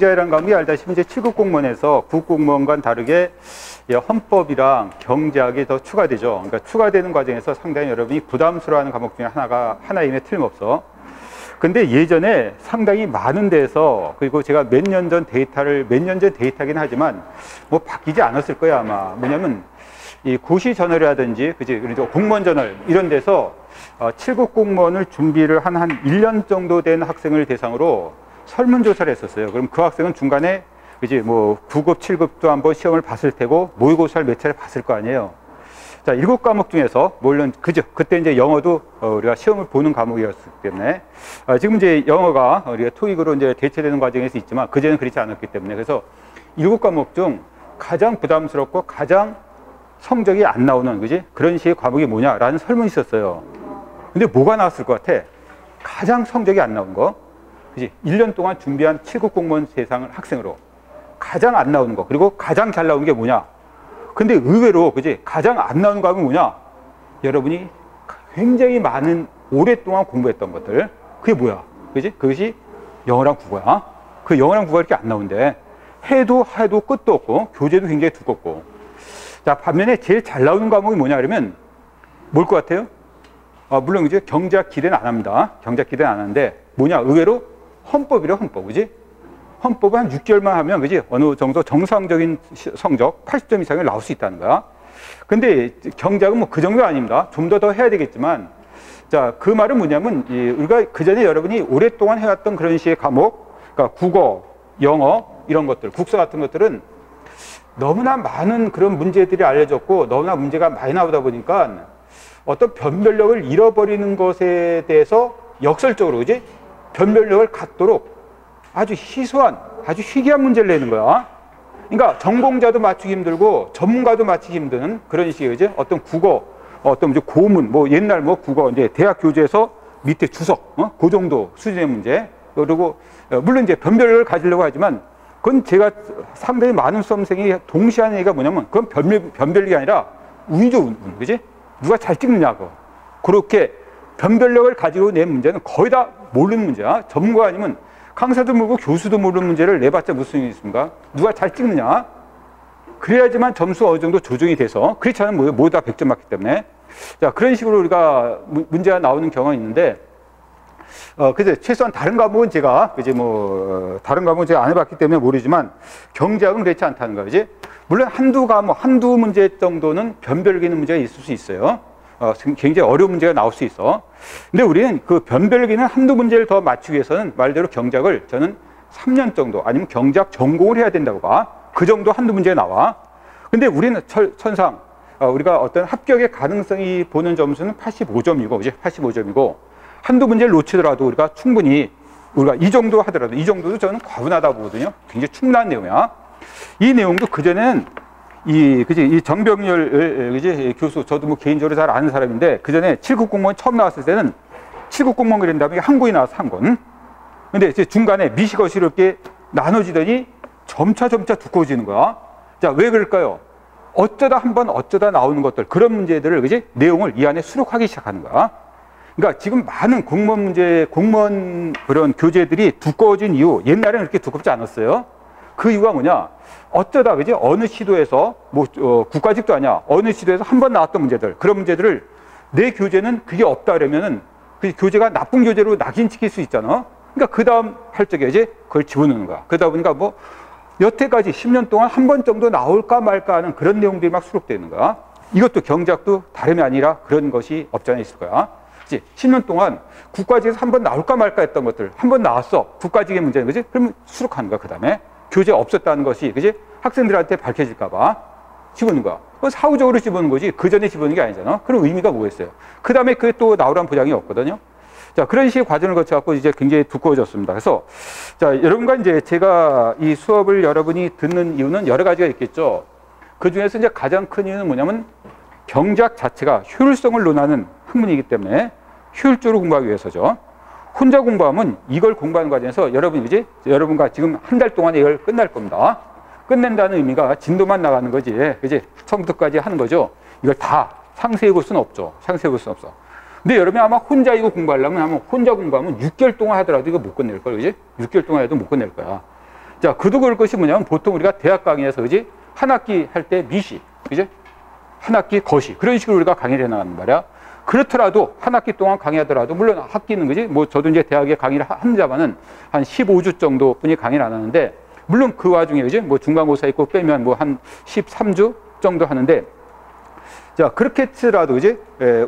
경제라는 과목이 알다시피 이제 7급 공무원에서 9급 공무원과는 다르게 헌법이랑 경제학이 더 추가되죠. 그러니까 추가되는 과정에서 상당히 여러분이 부담스러워하는 과목 중에 하나임에 틀림없어. 근데 예전에 상당히 많은 데서, 그리고 제가 몇 년 전 데이터긴 하지만 뭐 바뀌지 않았을 거야 아마. 뭐냐면 이 고시저널이라든지 그지, 그리고 공무원저널 이런 데서 7급 공무원을 준비를 한 1년 정도 된 학생을 대상으로 설문조사를 했었어요. 그럼 그 학생은 중간에 그지 뭐 9급, 7급도 한번 시험을 봤을 테고 모의고사를 몇 차례 봤을 거 아니에요. 자, 7과목 중에서 물론 그죠, 그때 이제 영어도 우리가 시험을 보는 과목이었기 때문에 지금 이제 영어가 우리가 토익으로 이제 대체되는 과정에서 있지만 그전에는 그렇지 않았기 때문에, 그래서 7과목 중 가장 부담스럽고 가장 성적이 안 나오는 그지 그런 식의 과목이 뭐냐라는 설문이 있었어요. 근데 뭐가 나왔을 것 같아? 가장 성적이 안 나온 거, 그지? 1년 동안 준비한 7급 공무원 대상을 학생으로 가장 안 나오는 거, 그리고 가장 잘 나오는 게 뭐냐? 근데 의외로 그지 가장 안 나오는 과목이 뭐냐? 여러분이 굉장히 많은 오랫동안 공부했던 것들, 그게 뭐야? 그지? 그것이 영어랑 국어야. 그 영어랑 국어가 이렇게 안 나오는데 해도 끝도 없고 교재도 굉장히 두껍고. 자, 반면에 제일 잘 나오는 과목이 뭐냐 그러면 뭘 것 같아요? 물론 이제 경제학 기대는 안 합니다. 경제학 기대는 안 하는데 뭐냐? 의외로 헌법이래, 헌법. 그지? 헌법은 한 6개월만 하면 그지 어느 정도 정상적인 성적 80점 이상을 나올 수 있다는 거야. 근데 경제학은 뭐 그 정도 아닙니다. 좀 더 해야 되겠지만, 자, 그 말은 뭐냐면 우리가 그 전에 여러분이 오랫동안 해왔던 그런 식의 과목, 그러니까 국어, 영어 이런 것들, 국사 같은 것들은 너무나 많은 그런 문제들이 알려졌고 너무나 문제가 많이 나오다 보니까 어떤 변별력을 잃어버리는 것에 대해서 역설적으로 그지 변별력을 갖도록 아주 희소한, 아주 희귀한 문제를 내는 거야. 그러니까 전공자도 맞추기 힘들고 전문가도 맞추기 힘든 그런 식의 이제 어떤 국어, 어떤 이제 고문, 뭐 옛날 뭐 국어 이제 대학 교재에서 밑에 주석, 그 정도 수준의 문제. 그리고 물론 이제 변별력을 가지려고 하지만 그건 제가 상당히 많은 수험생이 동시에 하는 얘기가 뭐냐면 그건 변별력이 아니라 운이죠, 운. 그지? 누가 잘 찍느냐고. 그렇게 변별력을 가지고 낸 문제는 거의 다 모르는 문제야. 전문가 아니면 강사도 모르고 교수도 모르는 문제를 내봤자 무슨 일이 있습니까? 누가 잘 찍느냐? 그래야지만 점수가 어느 정도 조정이 돼서, 그렇지 않으면 모두 다 100점 맞기 때문에. 자, 그런 식으로 우리가 문제가 나오는 경우가 있는데, 그래서 최소한 다른 과목은 제가, 이제 다른 과목은 제가 안 해봤기 때문에 모르지만, 경제학은 그렇지 않다는 거죠. 이제 물론 한두 문제 정도는 변별력 있는 문제가 있을 수 있어요. 굉장히 어려운 문제가 나올 수 있어. 근데 우리는 그 변별기는 한두 문제를 더 맞추기 위해서는 말대로 경제학을 저는 3년 정도 아니면 경제학 전공을 해야 된다고 봐. 그 정도 한두 문제가 나와. 근데 우리는 천상 우리가 어떤 합격의 가능성이 보는 점수는 85점이고, 이제 85점이고 한두 문제를 놓치더라도 우리가 충분히 우리가 이 정도 하더라도 이 정도도 저는 과분하다 보거든요. 굉장히 충분한 내용이야. 이 내용도 그전에는 이 정병열 교수, 저도 뭐 개인적으로 잘 아는 사람인데, 그 전에 7급 공무원 처음 나왔을 때는 7급 공무원 그린 다음에 한 권이 나와서 한 권. 근데 이제 중간에 미시거시로 이렇게 나눠지더니 점차 두꺼워지는 거야. 자, 왜 그럴까요? 어쩌다 나오는 것들, 그런 문제들을, 그지? 내용을 이 안에 수록하기 시작하는 거야. 그러니까 지금 많은 공무원 그런 교재들이 두꺼워진 이유, 옛날에는 그렇게 두껍지 않았어요. 그 이유가 뭐냐? 어쩌다 그지 어느 시도에서 국가직도 아니야, 어느 시도에서 한 번 나왔던 문제들, 그런 문제들을 내 교재는 그게 없다 그러면은 그 교재가 나쁜 교재로 낙인찍힐 수 있잖아. 그러니까 그 다음 할 적에 이제 그걸 집어넣는 거야. 그러다 보니까 여태까지 10년 동안 한 번 정도 나올까 말까 하는 그런 내용들이 막 수록되는 거야. 이것도 경제학도 다름이 아니라 그런 것이 없지 않아 있을 거야. 그치? 10년 동안 국가직에서 한 번 나올까 말까 했던 것들 한 번 나왔어. 국가직의 문제는, 그지? 그러면 수록하는 거야. 그 다음에 교재가 없었다는 것이, 그지? 학생들한테 밝혀질까봐 집어넣는 거야. 그건 사후적으로 집어넣는 거지, 그 전에 집어넣는 게 아니잖아. 그럼 의미가 뭐겠어요? 그 다음에 그게 또 나오라는 보장이 없거든요. 자, 그런 식의 과정을 거쳐갖고 이제 굉장히 두꺼워졌습니다. 그래서, 자, 여러분과 이제 제가 이 수업을 여러분이 듣는 이유는 여러 가지가 있겠죠. 그 중에서 이제 가장 큰 이유는 뭐냐면 경제학 자체가 효율성을 논하는 학문이기 때문에 효율적으로 공부하기 위해서죠. 혼자 공부하면 이걸 공부하는 과정에서 여러분과 지금 한 달 동안에 이걸 끝날 겁니다. 끝낸다는 의미가 진도만 나가는 거지. 그지? 처음부터까지 하는 거죠. 이걸 다 상세히 볼 수는 없죠. 근데 여러분이 아마 혼자 이거 공부하려면 혼자 공부하면 6개월 동안 하더라도 이거 못 끝낼 거야. 그지? 6개월 동안 해도 못 끝낼 거야. 자, 그도 그럴 것이 뭐냐면 보통 우리가 대학 강의에서, 그지? 한 학기 할 때 미시, 그지? 한 학기 거시. 그런 식으로 우리가 강의를 해나가는 말이야. 그렇더라도 한 학기 동안 강의하더라도, 물론 학기는, 그지? 뭐 저도 이제 대학에 강의를 합니다만은 한 15주 정도 뿐이 강의를 안 하는데, 물론 그 와중에, 그지? 뭐 중간고사 있고 빼면 뭐 한 13주 정도 하는데, 자, 그렇게 치더라도, 그지?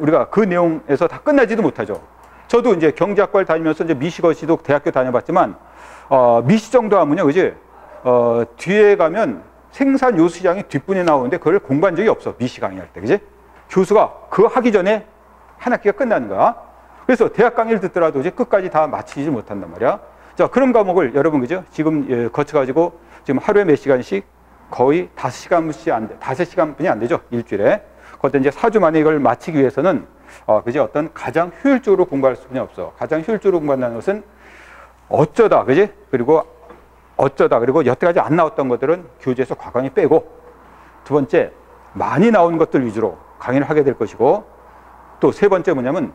우리가 그 내용에서 다 끝나지도 못하죠. 저도 이제 경제학과를 다니면서 이제 미시거시도 대학교 다녀봤지만, 미시 정도 하면요, 그지? 뒤에 가면 생산 요수 시장이 뒷분에 나오는데 그걸 공부한 적이 없어. 미시 강의할 때, 그지? 교수가 그거 하기 전에 한 학기가 끝나는 거야. 그래서 대학 강의를 듣더라도 이제 끝까지 다 마치지 못한단 말이야. 자, 그런 과목을 여러분, 그죠? 지금 거쳐가지고 지금 하루에 몇 시간씩 거의 5시간뿐이 안 돼. 5시간뿐이 안 되죠. 일주일에. 그것도 이제 4주 만에 이걸 마치기 위해서는, 그지? 어떤 가장 효율적으로 공부할 수는 없어. 가장 효율적으로 공부한다는 것은 어쩌다, 그지? 그리고 여태까지 안 나왔던 것들은 교재에서 과감히 빼고, 두 번째, 많이 나온 것들 위주로 강의를 하게 될 것이고, 또 세 번째 뭐냐면,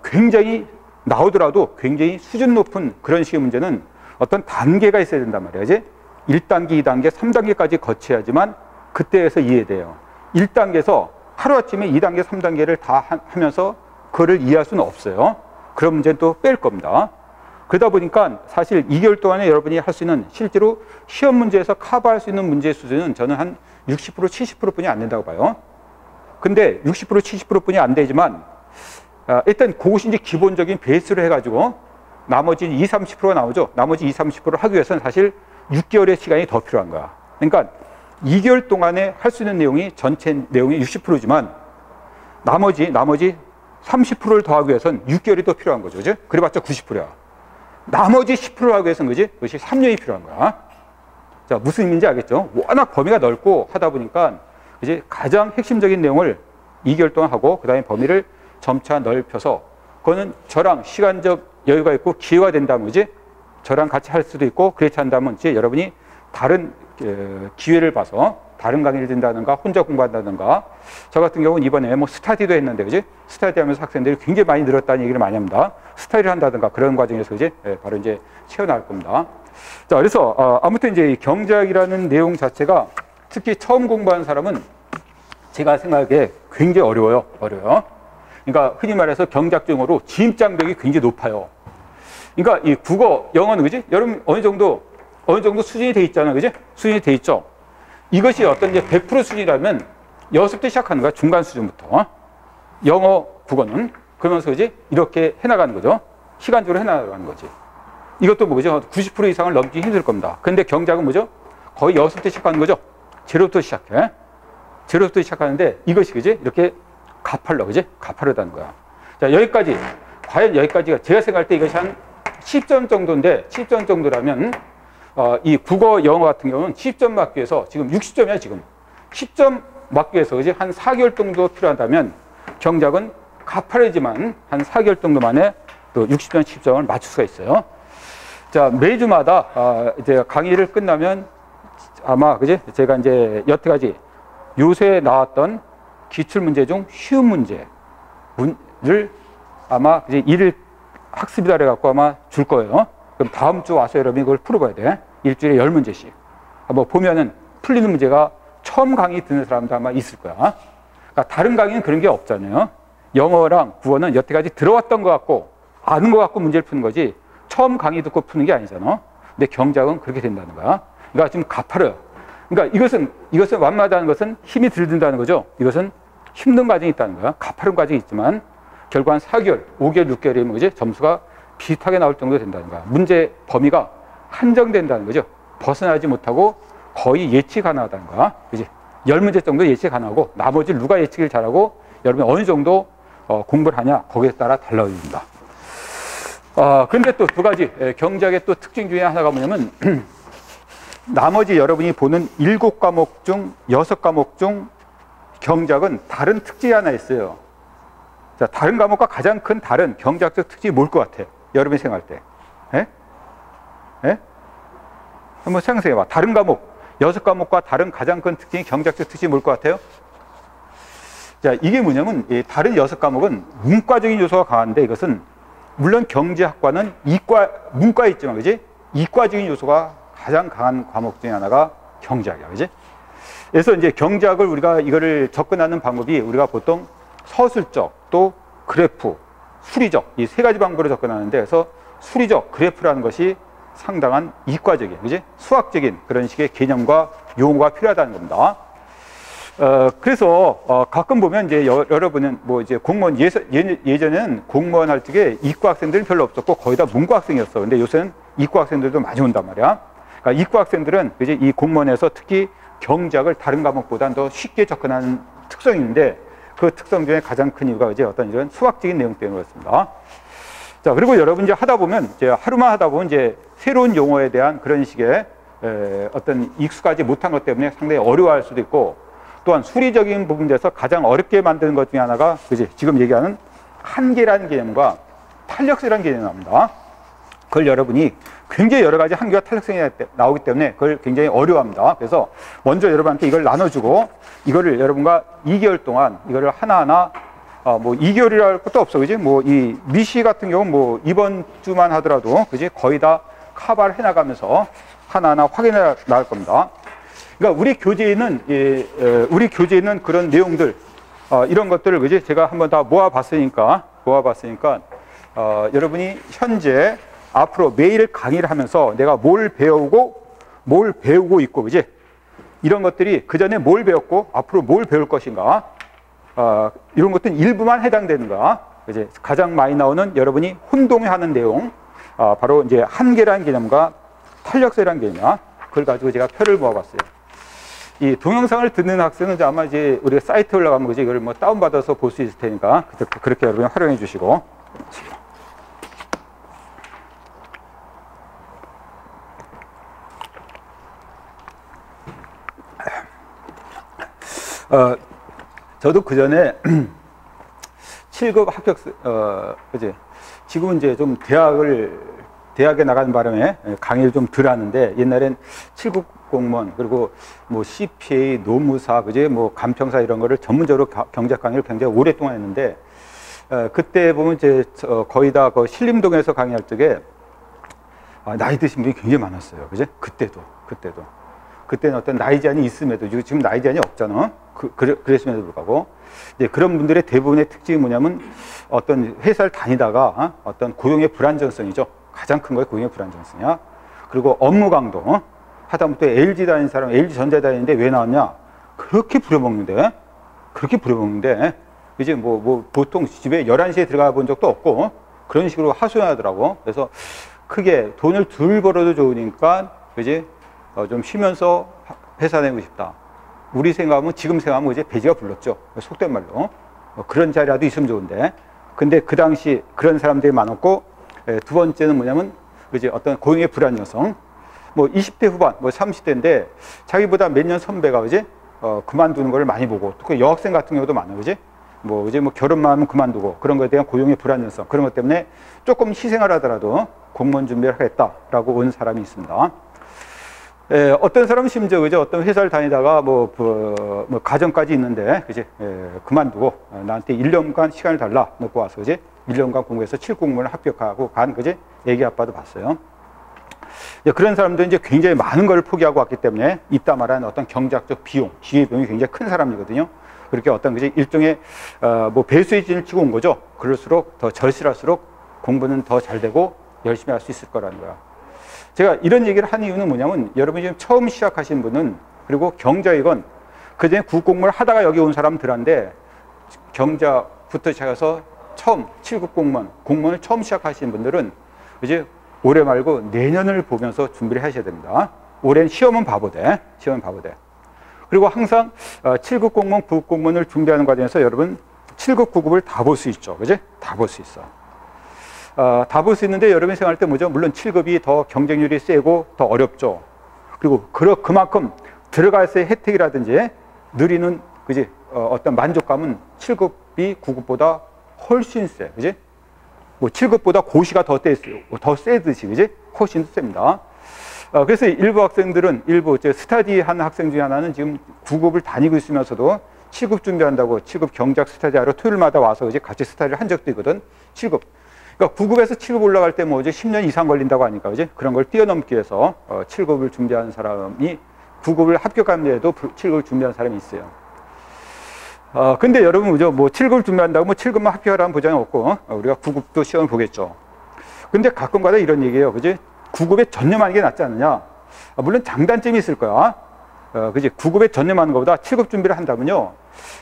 굉장히 나오더라도 굉장히 수준 높은 그런 식의 문제는 어떤 단계가 있어야 된단 말이야, 그지? 1단계, 2단계, 3단계까지 거쳐야지만 그때에서 이해돼요. 1단계에서 하루아침에 2단계, 3단계를 다 하면서 그거를 이해할 수는 없어요. 그런 문제는 또 뺄 겁니다. 그러다 보니까 사실 2개월 동안에 여러분이 할 수 있는, 실제로 시험 문제에서 커버할 수 있는 문제의 수준은 저는 한 60%, 70%뿐이 안 된다고 봐요. 근데 60%, 70%뿐이 안 되지만, 일단 그것이 이제 기본적인 베이스로 해가지고 나머지 20, 30%가 나오죠. 나머지 20, 30%를 하기 위해서는 사실 6개월의 시간이 더 필요한 거야. 그러니까 2개월 동안에 할 수 있는 내용이 전체 내용의 60%지만 나머지 30%를 더하기 위해서는 6개월이 더 필요한 거죠. 그죠? 그래봤자 90%야. 나머지 10%를 하기 위해서는, 그지? 그것이 3년이 필요한 거야. 자, 무슨 의미인지 알겠죠? 워낙 범위가 넓고 하다 보니까, 그지? 가장 핵심적인 내용을 2개월 동안 하고, 그 다음에 범위를 점차 넓혀서, 그거는 저랑 시간적 여유가 있고 기회가 된다면, 그지? 저랑 같이 할 수도 있고, 그렇지 않다면, 이제 여러분이 다른 기회를 봐서 다른 강의를 듣는다든가 혼자 공부한다든가. 저 같은 경우는 이번에 뭐 스타디도 했는데, 그지? 스타디 하면서 학생들이 굉장히 많이 늘었다는 얘기를 많이 합니다. 스타디를 한다든가 그런 과정에서, 그지? 바로 이제 채워나갈 겁니다. 자, 그래서 아무튼 이제 이 경제학이라는 내용 자체가 특히 처음 공부하는 사람은 제가 생각하기에 굉장히 어려워요. 그러니까 흔히 말해서 경제학적으로 진입장벽이 굉장히 높아요. 그러니까 이 국어, 영어는, 그지? 여러분 어느 정도 수준이 돼 있잖아요. 그지? 수준이 돼 있죠. 이것이 어떤 이제 100% 수준이라면 6때 시작하는 거야. 중간 수준부터. 영어, 국어는. 그러면서, 그지? 이렇게 해나가는 거죠. 시간적으로 해나가는 거지. 이것도 뭐죠? 90% 이상을 넘기 힘들 겁니다. 근데 경제학은 뭐죠? 거의 6때 시작하는 거죠. 제로부터 시작해. 제로부터 시작하는데 이것이, 그지? 이렇게 가팔러, 그지? 가파르다는 거야. 자, 여기까지. 과연 여기까지가 제가 생각할 때 이것이 한 10점 정도인데, 10점 정도라면 이 국어, 영어 같은 경우는 10점 맞기 위해서 지금 60점이야, 지금. 10점 맞기 위해서, 그지? 한 4개월 정도 필요하다면 경제학은 가파르지만 한 4개월 정도 만에 또 60점, 10점을 맞출 수가 있어요. 자, 매주마다 이제 강의를 끝나면 아마, 그지? 제가 이제 여태까지 요새 나왔던 기출문제 중 쉬운 문제를 아마 이제 일일 학습이다 그래갖고 아마 줄 거예요. 그럼 다음 주 와서 여러분이 그걸 풀어봐야 돼. 일주일에 10문제씩. 뭐 보면은 풀리는 문제가 처음 강의 듣는 사람도 아마 있을 거야. 그러니까 다른 강의는 그런 게 없잖아요. 영어랑 국어는 여태까지 들어왔던 것 같고 아는 것 같고 문제를 푸는 거지 처음 강의 듣고 푸는 게 아니잖아. 근데 경제학은 그렇게 된다는 거야. 그러니까 지금 가파르요. 그러니까 이것은 완마다는 것은 힘이 들든다는 거죠. 이것은 힘든 과정이 있다는 거야. 가파른 과정이 있지만 결국 한 4개월, 5개월, 6개월이면, 그지? 점수가 비슷하게 나올 정도 된다는 거야. 문제 범위가 한정된다는 거죠. 벗어나지 못하고 거의 예측 가능하다는 거야. 그지? 10문제 정도 예측 가능하고 나머지 누가 예측을 잘하고 여러분이 어느 정도 공부를 하냐 거기에 따라 달라집니다. 근데 또 두 가지 경제학의 또 특징 중에 하나가 뭐냐면 나머지 여러분이 보는 7과목 중 6과목 중 경제학은 다른 특징이 하나 있어요. 자, 다른 과목과 가장 큰 다른 경제학적 특징이 뭘 것 같아요? 여러분이 생각할 때. 예? 한번 생각해봐. 다른 과목, 6과목과 다른 가장 큰 특징이 경제학적 특징이 뭘 것 같아요? 자, 이게 뭐냐면, 다른 6과목은 문과적인 요소가 강한데, 이것은, 물론 경제학과는 문과에 있지만, 그지? 이과적인 요소가 가장 강한 과목 중에 하나가 경제학이야, 그지? 그래서 이제 경제학을 우리가 이거를 접근하는 방법이 우리가 보통 서술적 또 그래프, 수리적 이 세 가지 방법으로 접근하는데, 그래서 수리적 그래프라는 것이 상당한 이과적인, 그지? 수학적인 그런 식의 개념과 용어가 필요하다는 겁니다. 그래서 가끔 보면 이제 여러분은 뭐 이제 공무원 예전에는 공무원 할 적에 이과 학생들은 별로 없었고 거의 다 문과 학생이었어. 근데 요새는 이과 학생들도 많이 온단 말이야. 그러니까 이과 학생들은 이제 이 공무원에서 특히 경제학을 다른 과목보다는 더 쉽게 접근하는 특성이 있는데, 그 특성 중에 가장 큰 이유가 이제 어떤 이런 수학적인 내용 때문에 그렇습니다. 자, 그리고 여러분 이제 하다 보면 이제 하루만 하다 보면 이제 새로운 용어에 대한 그런 식의 어떤 익숙하지 못한 것 때문에 상당히 어려워할 수도 있고, 또한 수리적인 부분에서 가장 어렵게 만드는 것 중에 하나가 그지 지금 얘기하는 한계라는 개념과 탄력성이라는 개념이 나옵니다. 그걸 여러분이 굉장히 여러 가지 한계와 탄력성이 나오기 때문에 그걸 굉장히 어려워합니다. 그래서 먼저 여러분한테 이걸 나눠주고, 이거를 여러분과 2개월 동안 이거를 하나하나 뭐 2개월이라 할 것도 없어, 그지? 뭐 이 미시 같은 경우는 뭐 이번 주만 하더라도 그지 거의 다 커버를 해나가면서 하나하나 확인해 나갈 겁니다. 그러니까 우리 교재에 있는 그런 내용들, 이런 것들을 그지 제가 한번 다 모아봤으니까 여러분이 현재 앞으로 매일 강의를 하면서 내가 뭘 배우고 있고, 그지? 이런 것들이 그 전에 뭘 배웠고 앞으로 뭘 배울 것인가, 이런 것들은 일부만 해당되는가, 그지? 가장 많이 나오는 여러분이 혼동하는 내용, 바로 이제 한계라는 개념과 탄력성이라는 개념이야. 그걸 가지고 제가 표를 모아봤어요. 이 동영상을 듣는 학생은 아마 이제 우리가 사이트에 올라가면 그지 이걸 뭐 다운받아서 볼 수 있을 테니까 그렇게 여러분이 활용해 주시고. 저도 그 전에 7급 합격생, 그지? 지금은 이제 좀 대학에 나가는 바람에 강의를 좀 덜 하는데, 옛날엔 7급 공무원, 그리고 뭐 CPA, 노무사, 그지? 뭐 간평사 이런 거를 전문적으로 경제학 강의를 굉장히 오랫동안 했는데, 그때 보면 이제 거의 다 그 신림동에서 강의할 적에 나이 드신 분이 굉장히 많았어요. 그지? 그때는 어떤 나이 제한이 있음에도, 지금 나이 제한이 없잖아. 그랬음에도 불구하고, 이제 그런 분들의 대부분의 특징이 뭐냐면, 어떤 회사를 다니다가, 어떤 고용의 불안정성이죠. 가장 큰 거에 고용의 불안정성이야. 그리고 업무 강도, 하다못해 LG 다니는 사람, LG 전자 다니는데 왜 나왔냐? 그렇게 부려먹는데, 이제 뭐 보통 집에 11시에 들어가 본 적도 없고, 그런 식으로 하소연하더라고. 그래서 크게 돈을 덜 벌어도 좋으니까, 그지? 좀 쉬면서 회사 다니고 싶다. 우리 생각하면, 지금 생각하면 이제 배지가 불렀죠. 속된 말로. 그런 자리라도 있으면 좋은데. 근데 그 당시 그런 사람들이 많았고, 두 번째는 뭐냐면, 그지? 어떤 고용의 불안정성. 뭐 20대 후반, 뭐 30대인데, 자기보다 몇 년 선배가, 그지? 그만두는 걸 많이 보고, 또 여학생 같은 경우도 많아, 그지? 뭐 결혼만 하면 그만두고, 그런 것에 대한 고용의 불안정성. 그런 것 때문에 조금 희생을 하더라도 공무원 준비를 하겠다라고 온 사람이 있습니다. 어떤 사람은 심지어 그죠? 어떤 회사를 다니다가 뭐 가정까지 있는데, 그지? 그만두고 나한테 1년간 시간을 달라 놓고 와서, 그지? 1년간 공부해서 7공무원을 합격하고 간, 그지? 애기 아빠도 봤어요. 그런 사람들은 이제 굉장히 많은 걸 포기하고 왔기 때문에 이따 말하는 어떤 경제학적 비용, 기회비용이 굉장히 큰 사람이거든요. 그렇게 어떤 그지? 일종의 뭐 배수의 진을 치고 온 거죠. 그럴수록 더 절실할수록 공부는 더 잘 되고 열심히 할 수 있을 거라는 거야. 제가 이런 얘기를 하는 이유는 뭐냐면, 여러분이 지금 처음 시작하신 분은, 그리고 경제학은 그전에 국공무원을 하다가 여기 온 사람들한테 경제학부터 시작해서 처음 7급 공무원을 처음 시작하신 분들은 이제 올해 말고 내년을 보면서 준비를 하셔야 됩니다. 올해는 시험은 바보돼. 그리고 항상 7급 공무원, 9급 공무원을 준비하는 과정에서 여러분 7급, 9급을 다 볼 수 있죠. 그지? 다 볼 수 있어. 다 볼 수 있는데 여러분이 생각할 때 뭐죠? 물론 7급이 더 경쟁률이 세고 더 어렵죠. 그리고 그만큼 들어갈수의 혜택이라든지 누리는, 그지? 어떤 만족감은 7급이 9급보다 훨씬 세. 그지? 뭐 7급보다 고시가 더 세듯이, 그지? 훨씬 셉니다. 그래서 일부 학생들은, 스터디 하는 학생 중에 하나는 지금 9급을 다니고 있으면서도 7급 준비한다고 7급 경제학 스터디 하러 토요일마다 와서 이제 같이 스터디를 한 적도 있거든. 7급. 그러니까 9급에서 7급 올라갈 때 뭐지 10년 이상 걸린다고 하니까 그지? 그런 걸 뛰어넘기 위해서 7급을 준비한 사람이 9급을 합격하는데도 7급을 준비한 사람이 있어요. 근데 여러분 그죠? 뭐 7급을 준비한다고 뭐 7급만 합격하라는 보장이 없고 우리가 9급도 시험을 보겠죠. 근데 가끔가다 이런 얘기예요, 그지? 9급에 전념하는 게 낫지 않느냐? 물론 장단점이 있을 거야. 그지? 9급에 전념하는 것보다 7급 준비를 한다면요,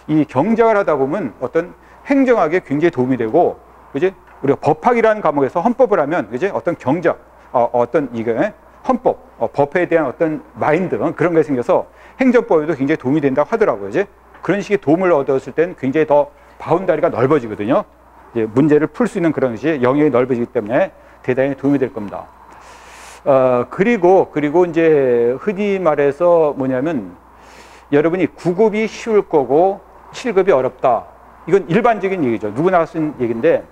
이 경작을 하다 보면 어떤 행정학에 굉장히 도움이 되고, 그지? 우리가 법학이라는 과목에서 헌법을 하면, 그지? 어떤 경작, 어떤 이게 헌법, 법에 대한 어떤 마인드, 그런 게 생겨서 행정법에도 굉장히 도움이 된다고 하더라고요, 그지? 그런 식의 도움을 얻었을 땐 굉장히 더 바운다리가 넓어지거든요. 이제 문제를 풀 수 있는 그런 것이 영역이 넓어지기 때문에 대단히 도움이 될 겁니다. 그리고 이제 흔히 말해서 뭐냐면, 여러분이 9급이 쉬울 거고 7급이 어렵다. 이건 일반적인 얘기죠. 누구나 쓴 얘기인데,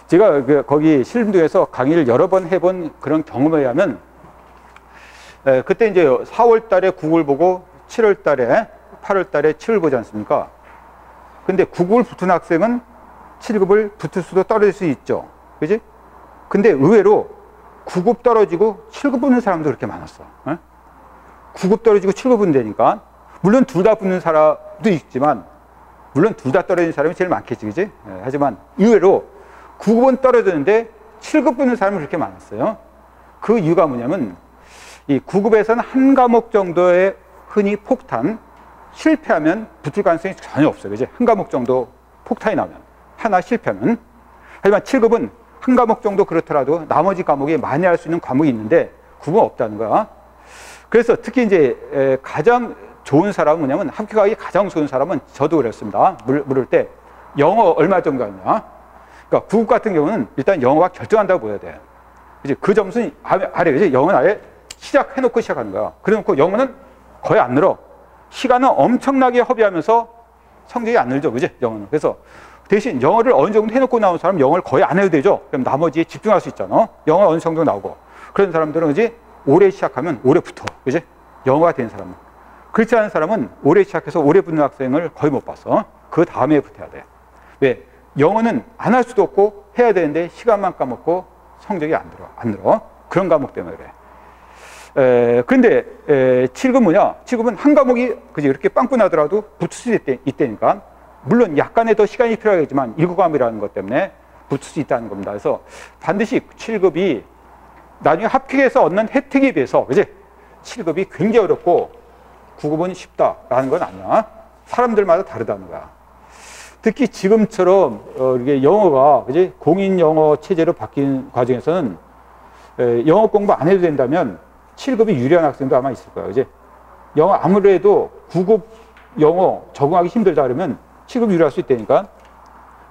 제가 거기 신림동에서 강의를 여러 번 해본 그런 경험에 의하면, 그때 이제 4월 달에 9급을 보고 7월 달에 8월 달에 7을 보지 않습니까? 근데 9급을 붙은 학생은 7급을 붙을 수도 떨어질 수 있죠. 그지? 근데 의외로 9급 떨어지고 7급 붙는 사람도 그렇게 많았어. 9급 떨어지고 7급 붙는다니까. 물론 둘 다 붙는 사람도 있지만, 물론 둘 다 떨어지는 사람이 제일 많겠지, 그지? 하지만 의외로 9급은 떨어졌는데 7급 붙는 사람이 그렇게 많았어요. 그 이유가 뭐냐면, 이 9급에서는 한 과목 정도의 흔히 폭탄, 실패하면 붙을 가능성이 전혀 없어요. 그지? 한 과목 정도 폭탄이 나오면, 하나 실패하면. 하지만 7급은 한 과목 정도 그렇더라도 나머지 과목에 만회할 수 있는 과목이 있는데 9급은 없다는 거야. 그래서 특히 이제 가장 좋은 사람은 뭐냐면, 합격하기 가장 좋은 사람은, 저도 그랬습니다. 물을 때 영어 얼마 정도 하냐. 그러니까 9급 같은 경우는 일단 영어가 결정한다고 보여야 돼. 그지? 그 점수는 아래, 그지? 영어는 아예 시작해놓고 시작하는 거야. 그래 놓고 영어는 거의 안 늘어. 시간은 엄청나게 허비하면서 성적이 안 늘죠, 그지? 영어는. 그래서 대신 영어를 어느 정도 해놓고 나온 사람은 영어를 거의 안 해도 되죠. 그럼 나머지에 집중할 수 있잖아. 영어 어느 정도 나오고. 그런 사람들은, 그지? 올해 시작하면 올해 붙어. 그지? 영어가 된 사람은. 그렇지 않은 사람은 올해 시작해서 올해 붙는 학생을 거의 못 봤어. 그 다음에 붙어야 돼. 왜? 영어는 안 할 수도 없고 해야 되는데 시간만 까먹고 성적이 안 늘어. 그런 과목 때문에 그래. 근데 7급 뭐냐? 7급은 한 과목이 그지 이렇게 빵꾸나더라도 붙을 수 있다니까. 물론 약간의 더 시간이 필요하겠지만 1과목이라는 것 때문에 붙을 수 있다는 겁니다. 그래서 반드시 7급이 나중에 합격해서 얻는 혜택에 비해서, 그지? 7급이 굉장히 어렵고 9급은 쉽다라는 건 아니야. 사람들마다 다르다는 거야. 특히 지금처럼 이게 영어가, 그지? 공인 영어 체제로 바뀐 과정에서는 영어 공부 안 해도 된다면 7급이 유리한 학생도 아마 있을 거야, 그지? 영어 아무래도 9급 영어 적응하기 힘들다 그러면 7급 유리할 수 있다니까.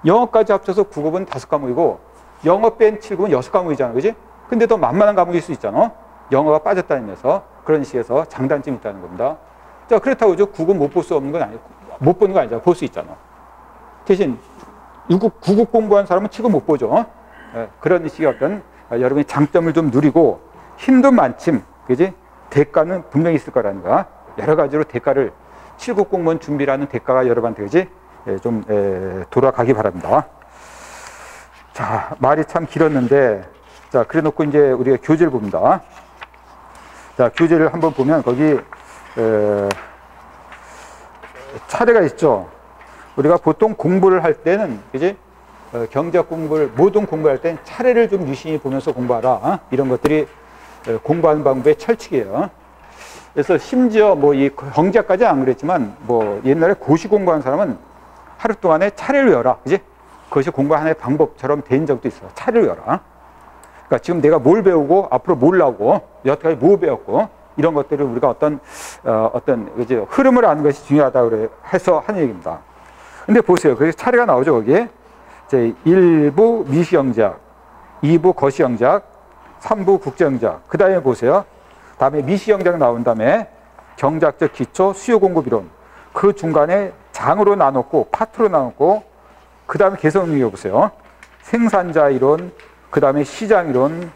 영어까지 합쳐서 9급은 5과목이고 영어 뺀 7급은 6과목이잖아, 그지? 근데 더 만만한 과목일 수 있잖아. 영어가 빠졌다는 면에서 그런 식에서 장단점이 있다는 겁니다. 자, 그렇다고 9급 못 볼 수 없는 건 아니고, 못 보는 거 아니잖아. 볼 수 있잖아. 대신 9급 공부한 사람은 7급 못 보죠. 그런 식의 어떤 여러분이 장점을 좀 누리고 힘도 많침, 그지? 대가는 분명히 있을 거라는 거야. 여러 가지로 대가를, 7급 공무원 준비라는 대가가 여러분한테, 그지? 좀 돌아가기 바랍니다. 자, 말이 참 길었는데, 자, 그래 놓고 이제 우리가 교재를 봅니다. 자, 교재를 한번 보면 거기 차례가 있죠. 우리가 보통 공부를 할 때는, 그지? 경제학 공부를, 모든 공부할 땐 차례를 좀 유심히 보면서 공부하라. 이런 것들이 공부하는 방법의 철칙이에요. 그래서 심지어 뭐 이 경제학까지 안 그랬지만, 뭐 옛날에 고시 공부하는 사람은 하루 동안에 차례를 외워라. 그지? 그것이 공부 하나의 방법처럼 된 적도 있어. 차례를 외워라. 그러니까 지금 내가 뭘 배우고 앞으로 뭘 나오고 여태까지 뭐 배웠고 이런 것들을 우리가 어떤 그죠? 흐름을 아는 것이 중요하다고 그래 해서 하는 얘기입니다. 근데 보세요. 그래서 차례가 나오죠, 거기에. 제 1부 미시경제학, 2부 거시경제학, 3부 국제경제학. 그 다음에 보세요. 다음에 미시경제학 나온 다음에 경제학적 기초, 수요 공급 이론. 그 중간에 장으로 나눴고, 파트로 나눴고, 그 다음에 개성능력 보세요. 생산자 이론, 그 다음에 시장 이론,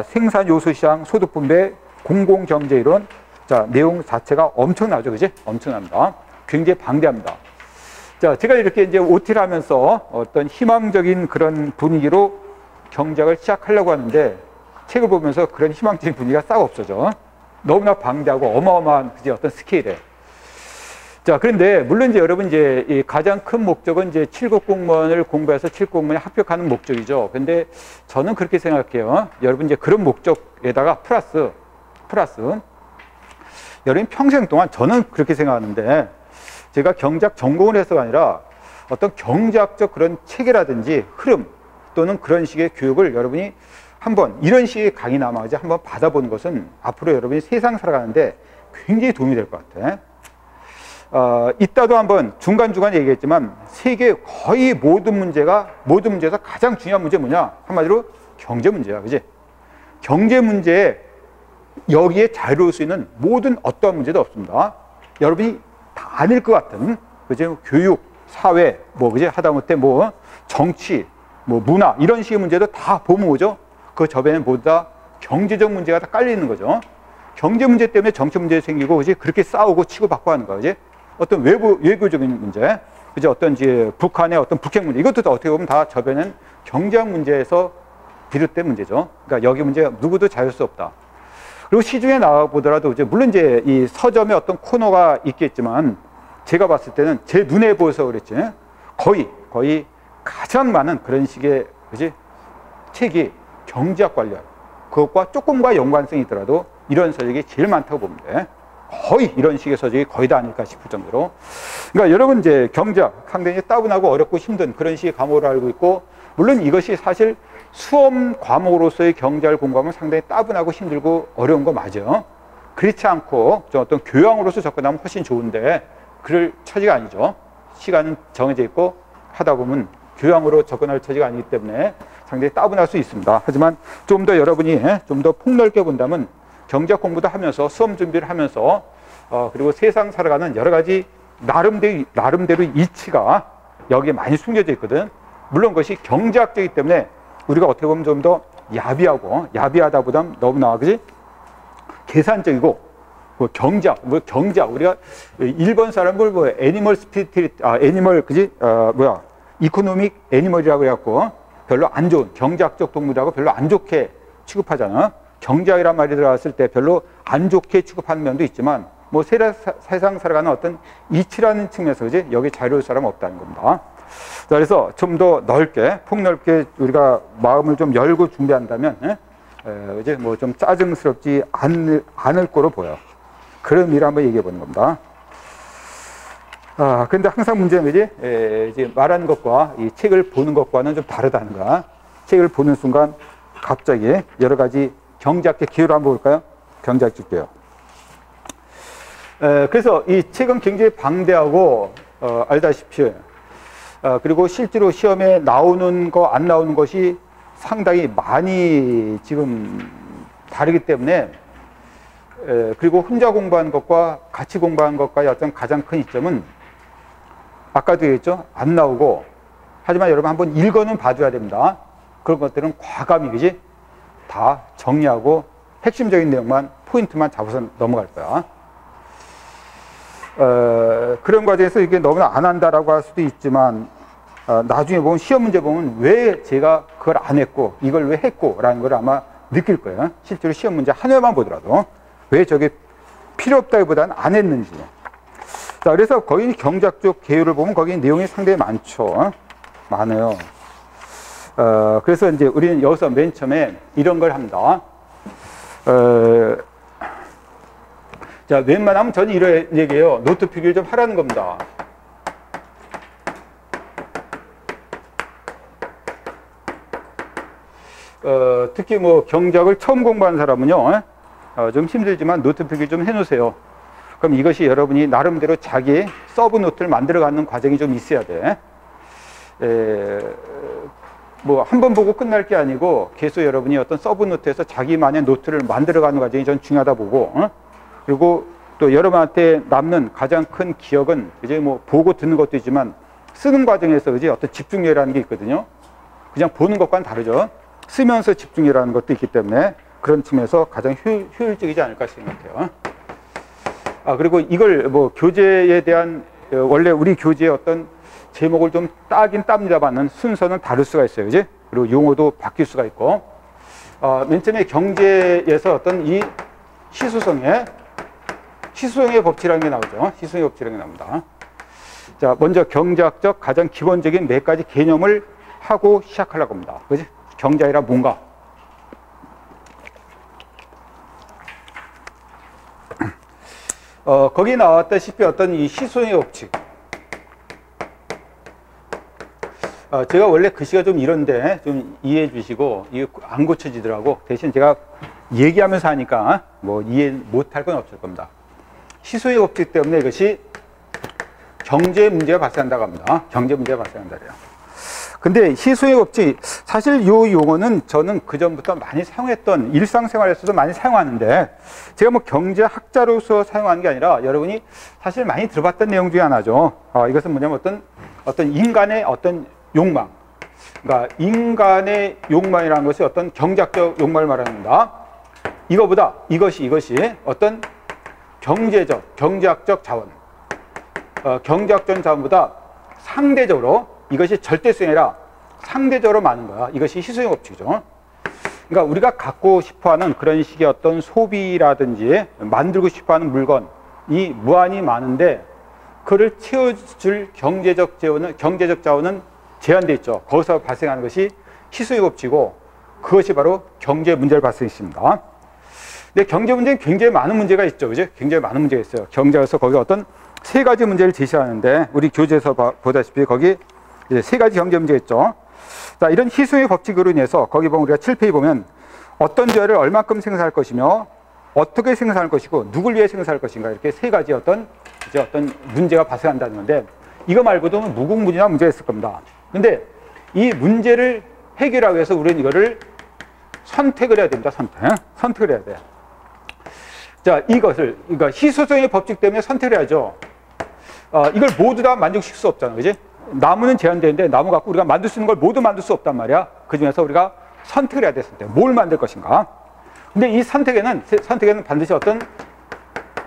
생산 요소 시장, 소득 분배, 공공경제 이론. 자, 내용 자체가 엄청나죠, 그지? 엄청납니다. 굉장히 방대합니다. 자, 제가 이렇게 이제 OT를 하면서 어떤 희망적인 그런 분위기로 경작을 시작하려고 하는데 책을 보면서 그런 희망적인 분위기가 싹 없어져. 너무나 방대하고 어마어마한 그지 어떤 스케일에. 자, 그런데 물론 이제 여러분 이제 이 가장 큰 목적은 이제 7급 공무원을 공부해서 7급 공무원에 합격하는 목적이죠. 근데 저는 그렇게 생각해요. 여러분 이제 그런 목적에다가 플러스 여러분 평생 동안 저는 그렇게 생각하는데 제가 경작 전공을 해서가 아니라 어떤 경제학적 그런 체계라든지 흐름 또는 그런 식의 교육을 여러분이 한번 이런 식의 강의나마 이제 한번 받아보는 것은 앞으로 여러분이 세상 살아가는데 굉장히 도움이 될 것 같아. 이따도 한번 중간중간 얘기했지만 세계 거의 모든 문제에서 가장 중요한 문제 뭐냐? 한마디로 경제 문제야. 그지? 경제 문제에 여기에 자유로울 수 있는 모든 어떠한 문제도 없습니다. 여러분이 다 아닐 것 같은, 그지? 교육, 사회, 그지? 하다못해 정치, 문화, 이런 식의 문제도 다 보면 오죠? 그 저변에 모두 다 경제적 문제가 다 깔려 있는 거죠. 경제 문제 때문에 정치 문제 생기고, 그지? 그렇게 싸우고 치고받고 하는 거, 그지? 어떤 외교적인 문제, 그지? 어떤 이제 북한의 어떤 북핵 문제, 이것도 어떻게 보면 다 저변은 경제학 문제에서 비롯된 문제죠. 그러니까 여기 문제 누구도 자유할 수 없다. 그리고 시중에 나와보더라도 이제 물론 이제 이 서점에 어떤 코너가 있겠지만 제가 봤을 때는 제 눈에 보여서 그랬지. 거의 가장 많은 그런 식의, 그지? 책이 경제학 관련, 그것과 조금과 연관성이 있더라도 이런 서적이 제일 많다고 보면 돼. 거의 이런 식의 서적이 거의 다 아닐까 싶을 정도로. 그러니까 여러분 이제 경제학 상당히 따분하고 어렵고 힘든 그런 식의 과목으로 알고 있고, 물론 이것이 사실 수험 과목으로서의 경제학을 공부하면 상당히 따분하고 힘들고 어려운 거 맞아요. 그렇지 않고 좀 어떤 교양으로서 접근하면 훨씬 좋은데 그럴 처지가 아니죠. 시간은 정해져 있고 하다 보면 교양으로 접근할 처지가 아니기 때문에 상당히 따분할 수 있습니다. 하지만 좀 더 여러분이 좀 더 폭넓게 본다면 경제학 공부도 하면서 수험 준비를 하면서 그리고 세상 살아가는 여러 가지 나름대로 이치가 여기에 많이 숨겨져 있거든. 물론 그것이 경제학적이기 때문에 우리가 어떻게 보면 좀 더 야비하다 보다는 너무나, 그지? 계산적이고, 경제학, 우리가 일본 사람을 이코노믹 애니멀이라고 해갖고 별로 안 좋은, 경제학적 동물이라고 별로 안 좋게 취급하잖아. 경제학이란 말이 들어갔을 때 별로 안 좋게 취급하는 면도 있지만, 세상 살아가는 어떤 이치라는 측면에서, 그지? 여기 자유로울 사람은 없다는 겁니다. 자, 그래서 좀 더 폭넓게 우리가 마음을 좀 열고 준비한다면, 이제 좀 짜증스럽지 않을 거로 보여. 그런 의미를 한번 얘기해 보는 겁니다. 근데 항상 문제는, 그지? 이제 말하는 것과 이 책을 보는 것과는 좀 다르다는 거야. 책을 보는 순간 갑자기 여러 가지 경제학적 기호를 한번 볼까요? 경제학적 기호. 그래서 이 책은 굉장히 방대하고, 알다시피, 그리고 실제로 시험에 나오는 거, 안 나오는 것이 상당히 많이 지금 다르기 때문에, 그리고 혼자 공부한 것과 같이 공부한 것과의 어떤 가장 큰 이점은 아까도 얘기했죠? 안 나오고, 하지만 여러분 한번 읽어는 봐줘야 됩니다. 그런 것들은 과감히, 그지? 다 정리하고 핵심적인 내용만, 포인트만 잡아서 넘어갈 거야. 그런 과정에서 이게 너무나 안 한다라고 할 수도 있지만, 나중에 보면 시험 문제 보면 왜 제가 그걸 안 했고 이걸 왜 했고 라는 걸 아마 느낄 거예요. 실제로 시험 문제 한 회만 보더라도 왜 저게 필요 없다기보다는 안 했는지. 자, 그래서 거기 경제학적 계율을 보면 거기 내용이 상당히 많아요. 그래서 이제 우리는 여기서 맨 처음에 이런 걸 합니다. 자, 웬만하면 저는 이런 얘기예요. 노트 필기를 좀 하라는 겁니다. 특히 경제학을 처음 공부하는 사람은요, 좀 힘들지만 노트 필기 좀 해놓으세요. 그럼 이것이 여러분이 나름대로 자기 서브 노트를 만들어가는 과정이 좀 있어야 돼. 한 번 보고 끝날 게 아니고 계속 여러분이 어떤 서브 노트에서 자기만의 노트를 만들어가는 과정이 전 중요하다 보고, 그리고 또 여러분한테 남는 가장 큰 기억은 이제 보고 듣는 것도 있지만 쓰는 과정에서 이제 어떤 집중력이라는 게 있거든요. 그냥 보는 것과는 다르죠. 쓰면서 집중이라는 것도 있기 때문에 그런 측면에서 가장 효율적이지 않을까 생각해요. 그리고 이걸 교재에 대한, 원래 우리 교재의 어떤 제목을 좀 따긴 땁니다만은 순서는 다를 수가 있어요. 그지? 그리고 용어도 바뀔 수가 있고, 맨 처음에 경제에서 어떤 이 희소성의 법칙이라는 게 나오죠. 희소성의 법칙이라는 게 나옵니다. 자, 먼저 경제학적 가장 기본적인 몇 가지 개념을 하고 시작하려고 합니다. 그지? 경제학이란 뭔가? 거기 나왔다시피 어떤 이 희소성의 법칙. 제가 원래 글씨가 좀 이런데 좀 이해해 주시고, 이게 안 고쳐지더라고. 대신 제가 얘기하면서 하니까 뭐 이해 못할 건 없을 겁니다. 희소의 법칙 때문에 이것이 경제 문제가 발생한다고 합니다. 경제 문제가 발생한다 그래요. 근데 희소의 법칙, 사실 이 용어는 저는 그전부터 많이 사용했던, 일상생활에서도 많이 사용하는데, 제가 뭐 경제학자로서 사용하는 게 아니라 여러분이 사실 많이 들어봤던 내용 중에 하나죠. 이것은 뭐냐면 어떤 인간의 어떤 욕망. 그러니까 인간의 욕망이라는 것이 어떤 경제학적 욕망을 말합니다. 이것이 어떤 경제학적 자원. 경제학적 자원보다 상대적으로, 이것이 절대성이 아니라 상대적으로 많은 거야. 이것이 희소의 법칙이죠. 그러니까 우리가 갖고 싶어 하는 그런 식의 어떤 소비라든지 만들고 싶어 하는 물건이 무한히 많은데, 그를 채워줄 경제적 자원은 제한되어 있죠. 거기서 발생하는 것이 희소의 법칙이고, 그것이 바로 경제 문제를 발생했습니다. 근데 경제 문제는 굉장히 많은 문제가 있죠. 그죠? 굉장히 많은 문제가 있어요. 경제에서 거기 어떤 세 가지 문제를 제시하는데, 우리 교재에서 보다시피 거기 이제 세 가지 경제 문제가 있죠. 자, 이런 희소의 법칙으로 인해서 거기 보면 우리가 7페이지 보면 어떤 재화를 얼만큼 생산할 것이며, 어떻게 생산할 것이고, 누굴 위해 생산할 것인가, 이렇게 세 가지 어떤 문제가 발생한다는 건데, 이거 말고도 무궁무진한 문제가 있을 겁니다. 근데 이 문제를 해결하기 위해서 우리는 이거를 선택을 해야 됩니다. 선택을 해야 돼. 자, 그러니까 희소성의 법칙 때문에 선택을 해야죠. 이걸 모두 다 만족시킬 수 없잖아. 그지? 나무는 제한되는데 나무 갖고 우리가 만들 수 있는 걸 모두 만들 수 없단 말이야. 그 중에서 우리가 선택을 해야 됐을 때 뭘 만들 것인가. 근데 이 선택에는 반드시 어떤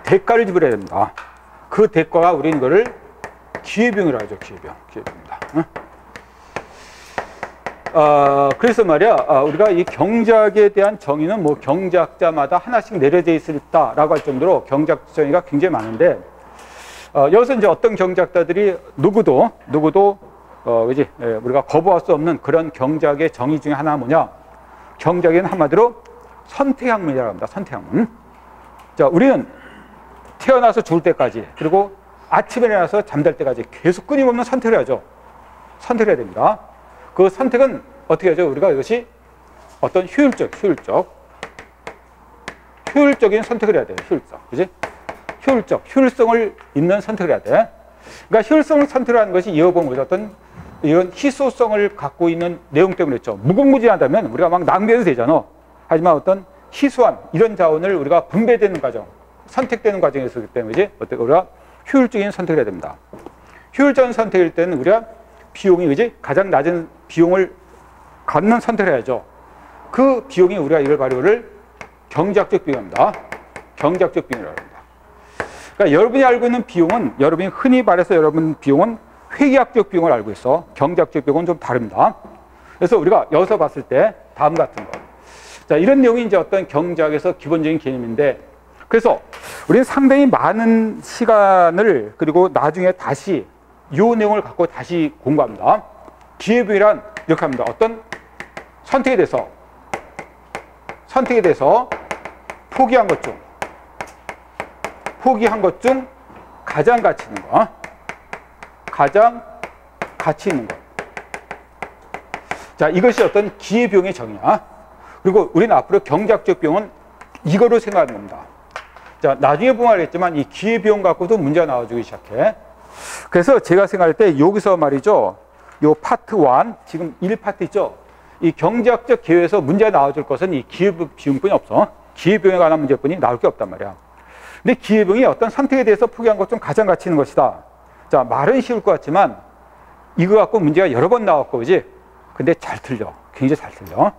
대가를 지불해야 됩니다. 그 대가가 우리는 이거를 기회비용이라고 하죠. 기회비용입니다. 응? 그래서 말이야, 우리가 이 경제학에 대한 정의는 뭐 경제학자마다 하나씩 내려져 있다라고 할 정도로 경제학 정의가 굉장히 많은데, 여기서 이제 어떤 경제학자들이 누구도 그지? 우리가 거부할 수 없는 그런 경제학의 정의 중에 하나가 뭐냐? 경제학에는 한마디로 선택학문이라고 합니다. 선택학문. 자, 우리는 태어나서 죽을 때까지, 그리고 아침에 일어나서 잠잘 때까지 계속 끊임없는 선택을 해야죠. 선택을 해야 됩니다. 그 선택은 어떻게 하죠? 우리가 이것이 어떤 효율적인 선택을 해야 돼요. 그지? 효율성을 있는 선택을 해야 돼. 그러니까 효율성을 선택하는 것이 이어보면 어떤 이런 희소성을 갖고 있는 내용 때문에 그렇죠. 무궁무진하다면 우리가 막 낭비해도 되잖아. 하지만 어떤 희소한 이런 자원을 우리가 분배되는 과정, 선택되는 과정에서 그렇기 때문에 어떻게 우리가 효율적인 선택을 해야 됩니다. 효율적인 선택일 때는 우리가 비용이 그지? 가장 낮은 비용을 갖는 선택을 해야죠. 그 비용이 우리가 이걸 바로를 경제학적 비용입니다. 경제학적 비용이라고 합니다. 그러니까 여러분이 알고 있는 비용은, 여러분이 흔히 말해서 여러분 비용은 회계학적 비용을 알고 있어. 경제학적 비용은 좀 다릅니다. 그래서 우리가 여기서 봤을 때 다음 같은 거. 자, 이런 내용이 이제 어떤 경제학에서 기본적인 개념인데, 그래서 우리는 상당히 많은 시간을, 그리고 나중에 다시 이 내용을 갖고 다시 공부합니다. 기회비용이란 이렇게 합니다. 어떤 선택에 대해서 포기한 것 중 가장 가치 있는 거. 가장 가치 있는 것. 자, 이것이 어떤 기회비용의 정의야. 그리고 우리는 앞으로 경제학적 비용은 이거로 생각하는 겁니다. 자, 나중에 보면 알겠지만 이 기회비용 갖고도 문제가 나와주기 시작해. 그래서 제가 생각할 때 여기서 말이죠. 요 파트 1, 지금 1파트 있죠. 이 경제학적 계획에서 문제가 나와줄 것은 이 기회비용뿐이 없어. 기회비용에 관한 문제뿐이 나올 게 없단 말이야. 근데 기회비용이 어떤 선택에 대해서 포기한 것 중 가장 가치 있는 것이다. 자, 말은 쉬울 것 같지만 이거 갖고 문제가 여러 번 나왔고, 그지? 근데 잘 틀려. 굉장히 잘 틀려.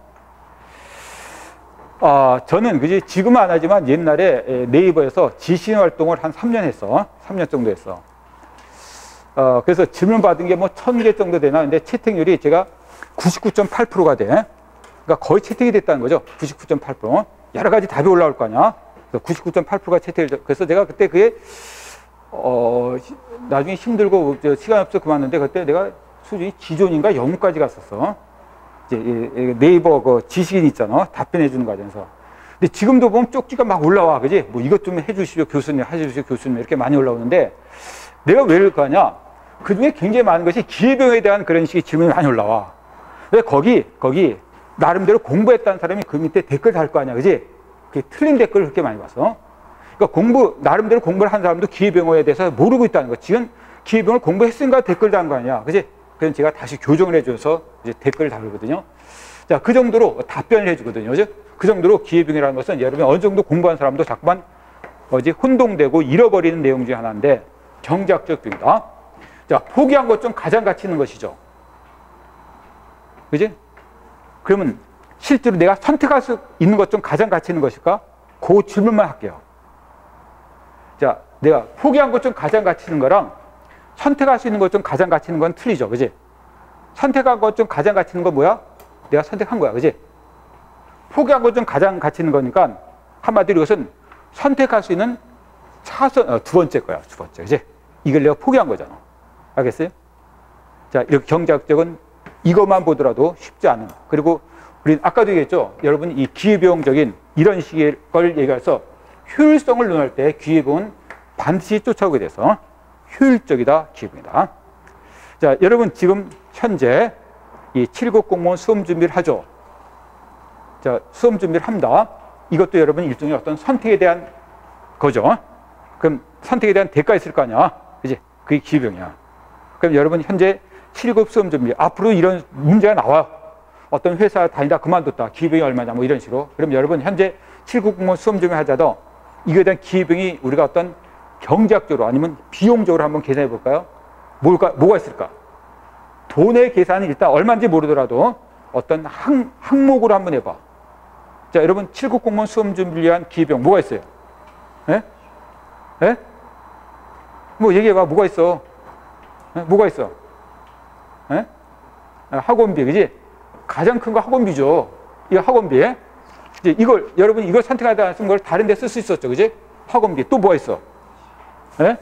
저는 그지? 지금은 안 하지만 옛날에 네이버에서 지신 활동을 한 3년 했어. 3년 정도 했어. 그래서 질문 받은 게 뭐 1000개 정도 되나? 근데 채택률이 제가 99.8%가 돼. 그러니까 거의 채택이 됐다는 거죠. 99.8%. 여러 가지 답이 올라올 거 아니야. 99.8%가 채택이 됐. 그래서 내가 그때 그게 나중에 힘들고 시간 없어 그만뒀는데 그때 내가 수준이 지존인가 영문까지 갔었어. 이제 네이버 그 지식인 있잖아. 답변해 주는 과정에서. 근데 지금도 보면 쪽지가 막 올라와. 그지? 뭐 이것 좀 해주시오 교수님, 해주시오 교수님 이렇게 많이 올라오는데 내가 왜 이럴까 하냐? 그 중에 굉장히 많은 것이 기회병에 대한 그런 식의 질문이 많이 올라와. 왜 거기 나름대로 공부했다는 사람이 그 밑에 댓글 달 거 아니야. 그지? 그게 틀린 댓글을 그렇게 많이 봤어. 그러니까 나름대로 공부를 한 사람도 기회병에 대해서 모르고 있다는 거. 지금 기회병을 공부했으니까 댓글 단 거 아니야. 그지? 그래서 제가 다시 교정을 해줘서 이제 댓글을 달거든요. 자, 그 정도로 답변을 해주거든요. 그죠? 그 정도로 기회병이라는 것은 여러분이 어느 정도 공부한 사람도 자꾸만 혼동되고 잃어버리는 내용 중에 하나인데 경제학적 병이다. 자, 포기한 것 중 가장 가치 있는 것이죠. 그지? 그러면 실제로 내가 선택할 수 있는 것 중 가장 가치 있는 것일까? 그 질문만 할게요. 자, 내가 포기한 것 중 가장 가치 있는 거랑 선택할 수 있는 것 중 가장 가치 있는 건 틀리죠. 그지? 선택한 것 중 가장 가치 있는 건 뭐야? 내가 선택한 거야. 그지? 포기한 것 중 가장 가치 있는 거니까 한마디로 이것은 선택할 수 있는 차선, 두 번째 거야. 두 번째. 그지? 이걸 내가 포기한 거잖아. 알겠어요? 자, 이렇게 경제학적은 이것만 보더라도 쉽지 않은. 그리고 우리 아까도 얘기했죠. 여러분 이 기회비용적인 이런 식의 걸 얘기해서 효율성을 논할 때 기회비용은 반드시 쫓아오게 돼서 효율적이다, 기회비용이다. 자, 여러분 지금 현재 이 7급 공무원 수험 준비를 하죠. 자, 수험 준비를 합니다. 이것도 여러분 일종의 어떤 선택에 대한 거죠. 그럼 선택에 대한 대가가 있을 거 아니야. 그지? 그게 기회비용이야. 그럼 여러분 현재 7급 수험 준비, 앞으로 이런 문제가 나와. 어떤 회사 다니다 그만뒀다. 기회비용이 얼마냐, 뭐 이런 식으로. 그럼 여러분 현재 7급 공무원 수험 준비 하자도 이거에 대한 기회비용이 우리가 어떤 경제학적으로 아니면 비용적으로 한번 계산해 볼까요? 뭐가 있을까? 돈의 계산은 일단 얼마인지 모르더라도 어떤 항목으로 한번 해봐. 자, 여러분 7급 공무원 수험 준비를 위한 기회비용 뭐가 있어요? 예? 예? 뭐 얘기해봐. 뭐가 있어? 예? 뭐가 있어? 예? 학원비, 그지? 가장 큰 거 학원비죠. 이 학원비. 이제 여러분 이걸 선택하다 쓴 걸 다른 데 쓸 수 있었죠. 그지? 학원비. 또 뭐가 있어? 예?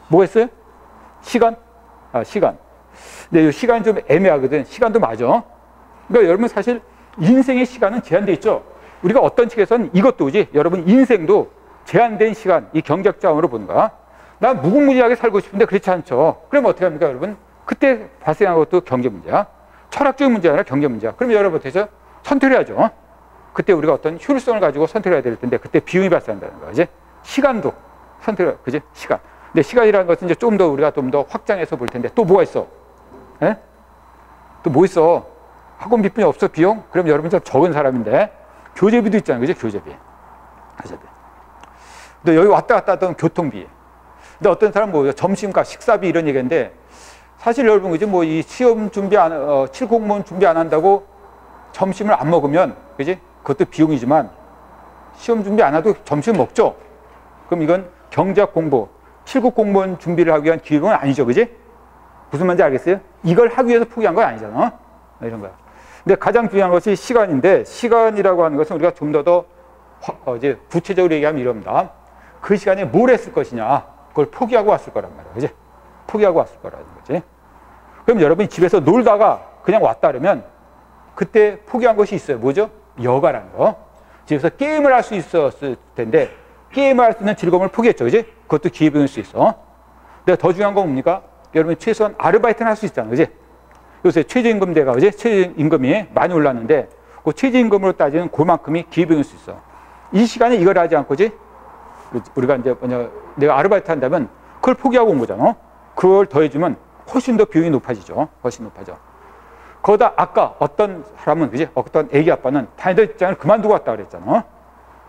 뭐가 있어요? 시간? 시간. 근데 이 시간이 좀 애매하거든. 시간도 맞아. 그러니까 여러분 사실 인생의 시간은 제한되어 있죠. 우리가 어떤 측에서는 이것도, 그지? 여러분 인생도 제한된 시간, 이 경제적 자원으로 보는 거야. 난 무궁무진하게 살고 싶은데 그렇지 않죠. 그럼 어떻게 합니까, 여러분? 그때 발생한 것도 경제 문제야. 철학적인 문제가 아니라 경제 문제야. 그럼 여러분께서 선택을 해야죠. 그때 우리가 어떤 효율성을 가지고 선택을 해야 될 텐데 그때 비용이 발생한다는 거야. 이제 시간도 선택을, 그지? 시간. 근데 시간이라는 것은 이제 좀 더 우리가 좀 더 확장해서 볼 텐데 또 뭐가 있어? 예? 또 뭐 있어? 학원비뿐이 없어, 비용? 그럼 여러분 좀 적은 사람인데 교재비도 있잖아요. 그지? 교재비. 근데 여기 왔다 갔다 하던 교통비. 근데 어떤 사람은 뭐 점심값, 식사비 이런 얘기인데 사실 여러분, 그지? 뭐 이 시험 준비 7공무원 준비 안 한다고 점심을 안 먹으면, 그지? 그것도 비용이지만 시험 준비 안 해도 점심 먹죠? 그럼 이건 경제학 공부, 7급 공무원 준비를 하기 위한 기회비용은 아니죠. 그지? 무슨 말인지 알겠어요? 이걸 하기 위해서 포기한 건 아니잖아. 이런 거야. 근데 가장 중요한 것이 시간인데 시간이라고 하는 것은 우리가 좀 더 이제 구체적으로 얘기하면 이럽니다. 그 시간에 뭘 했을 것이냐. 그걸 포기하고 왔을 거란 말이야. 그지? 포기하고 왔을 거라는 거지. 그럼 여러분이 집에서 놀다가 그냥 왔다 그러면 그때 포기한 것이 있어요. 뭐죠? 여가라는 거. 집에서 게임을 할 수 있었을 텐데 게임을 할 수 있는 즐거움을 포기했죠. 그지? 그것도 기회비용일 수 있어. 근데 더 중요한 건 뭡니까? 여러분이 최소한 아르바이트는 할 수 있잖아요. 그지? 요새 최저임금대가, 그지? 최저임금이 많이 올랐는데 그 최저임금으로 따지는 그만큼이 기회비용일 수 있어. 이 시간에 이걸 하지 않고, 그지? 우리가 이제 내가 아르바이트 한다면 그걸 포기하고 온 거잖아. 그걸 더해주면 훨씬 더 비용이 높아지죠. 훨씬 높아져. 거기다 아까 어떤 사람은, 그지? 어떤 애기 아빠는 다니던 직장을 그만두고 왔다 그랬잖아.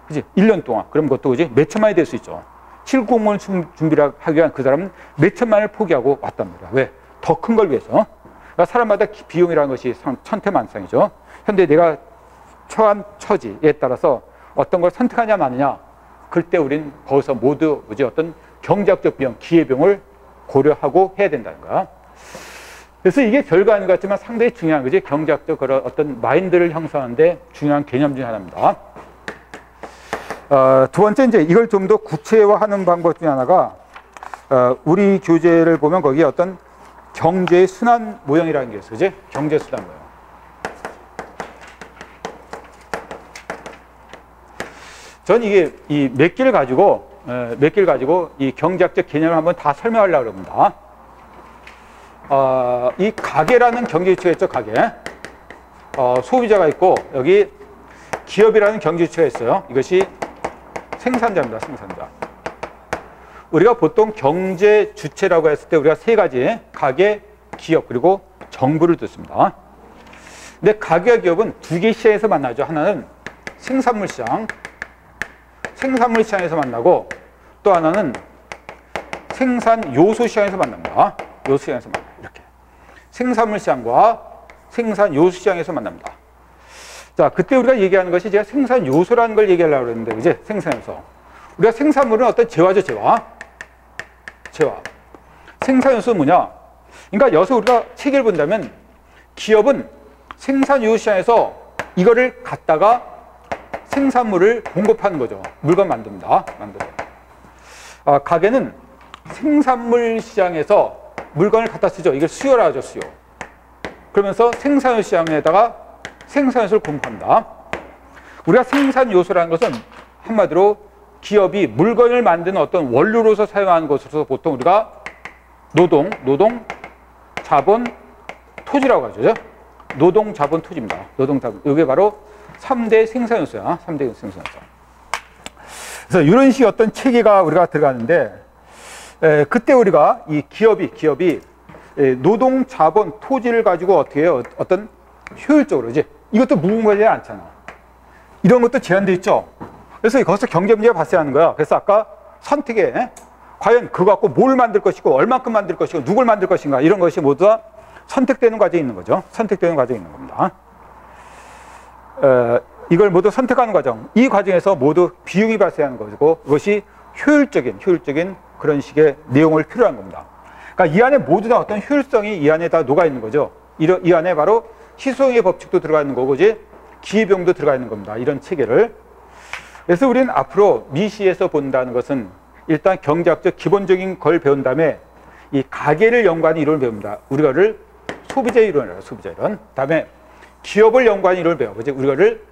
그지? 1년 동안. 그럼 그것도, 그지? 몇 천만이 될 수 있죠. 7급 공무원 준비를 하기 위한 그 사람은 몇 천만을 포기하고 왔단 말이야. 왜? 더 큰 걸 위해서. 그러니까 사람마다 비용이라는 것이 천태만상이죠. 현재 내가 처한 처지에 따라서 어떤 걸 선택하냐 마느냐. 그때 우린 거기서 모두, 그지? 어떤 경제학적 비용, 기회비용을 고려하고 해야 된다는 거야. 그래서 이게 별거 아닌 것 같지만 상당히 중요한 거지. 경제학적 그런 어떤 마인드를 형성하는데 중요한 개념 중에 하나입니다. 두 번째, 이제 이걸 좀 더 구체화하는 방법 중에 하나가, 우리 교재를 보면 거기에 어떤 경제의 순환 모형이라는 게 있어요. 그지? 경제 순환 모형. 전 이게 이 몇 개를 가지고 이 경제학적 개념을 한번 다 설명하려고 합니다. 이 가계라는 경제주체가 있죠, 가계. 소비자가 있고, 여기 기업이라는 경제주체가 있어요. 이것이 생산자입니다, 생산자. 우리가 보통 경제 주체라고 했을 때 우리가 세 가지, 가계, 기업, 그리고 정부를 듣습니다. 근데 가계와 기업은 두 개의 시장에서 만나죠. 하나는 생산물 시장, 생산물 시장에서 만나고, 또 하나는 생산 요소 시장에서 만납니다. 요소 시장에서 만나요. 이렇게. 생산물 시장과 생산 요소 시장에서 만납니다. 자, 그때 우리가 얘기하는 것이 제가 생산 요소라는 걸 얘기하려고 그랬는데, 이제 생산 요소. 우리가 생산물은 어떤 재화죠, 재화. 생산 요소는 뭐냐? 그러니까 여기서 우리가 체계를 본다면 기업은 생산 요소 시장에서 이거를 갖다가 생산물을 공급하는 거죠. 물건 만듭니다. 가게는 생산물 시장에서 물건을 갖다 쓰죠. 이걸 수요라 하죠, 수요. 그러면서 생산 시장에다가 생산 요소를 공급합니다. 우리가 생산 요소라는 것은 한마디로 기업이 물건을 만드는 어떤 원료로서 사용하는 것으로서 보통 우리가 노동, 자본, 토지라고 하죠. 노동, 자본, 토지입니다. 노동, 자본. 이게 바로 3대 생산 요소야. 3대 생산 요소. 그래서 이런 식의 어떤 체계가 우리가 들어가는데, 그때 우리가 이 기업이 노동, 자본, 토지를 가지고 어떻게 해요? 어떤 효율적으로, 이제 이것도 무궁무진하지 않잖아. 이런 것도 제한돼 있죠. 그래서 거기서 경제 문제가 발생하는 거야. 그래서 아까 선택에 과연 그거 갖고 뭘 만들 것이고, 얼만큼 만들 것이고, 누굴 만들 것인가, 이런 것이 모두 다 선택되는 과정이 있는 거죠. 선택되는 과정이 있는 겁니다. 이걸 모두 선택하는 과정, 이 과정에서 모두 비용이 발생하는 것이고, 그것이 효율적인 그런 식의 내용을 필요한 겁니다. 그러니까 이 안에 모두 다 어떤 효율성이 이 안에 다 녹아 있는 거죠. 이 안에 바로 희소성의 법칙도 들어가 있는 거고, 이제 기회비용도 들어가 있는 겁니다. 이런 체계를. 그래서 우리는 앞으로 미시에서 본다는 것은 일단 경제학적 기본적인 걸 배운 다음에 이 가계를 연구하는 이론을 배웁니다. 우리가를 소비자 이론이라고, 소비자 이론. 다음에 기업을 연구하는 이론을 배워. 그죠? 우리가를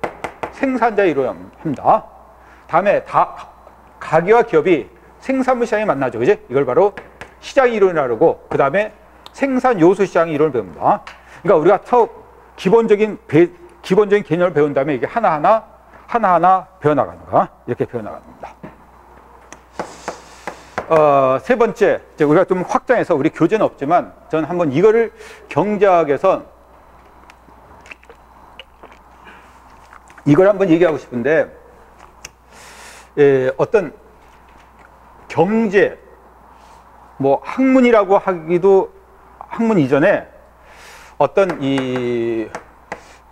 생산자 이론을 합니다. 다음에 가계와 기업이 생산물 시장에 만나죠. 그죠? 이걸 바로 시장 이론이라고 그러고, 그 다음에 생산 요소 시장 이론을 배웁니다. 그러니까 우리가 기본적인 개념을 배운 다음에 이게 하나하나 배워나가는 거. 이렇게 배워나가는 겁니다. 세 번째, 우리가 좀 확장해서, 우리 교재는 없지만 저는 한번 이거를 경제학에서 이걸 한번 얘기하고 싶은데, 어떤 경제, 뭐 학문이라고 하기도, 학문 이전에 어떤 이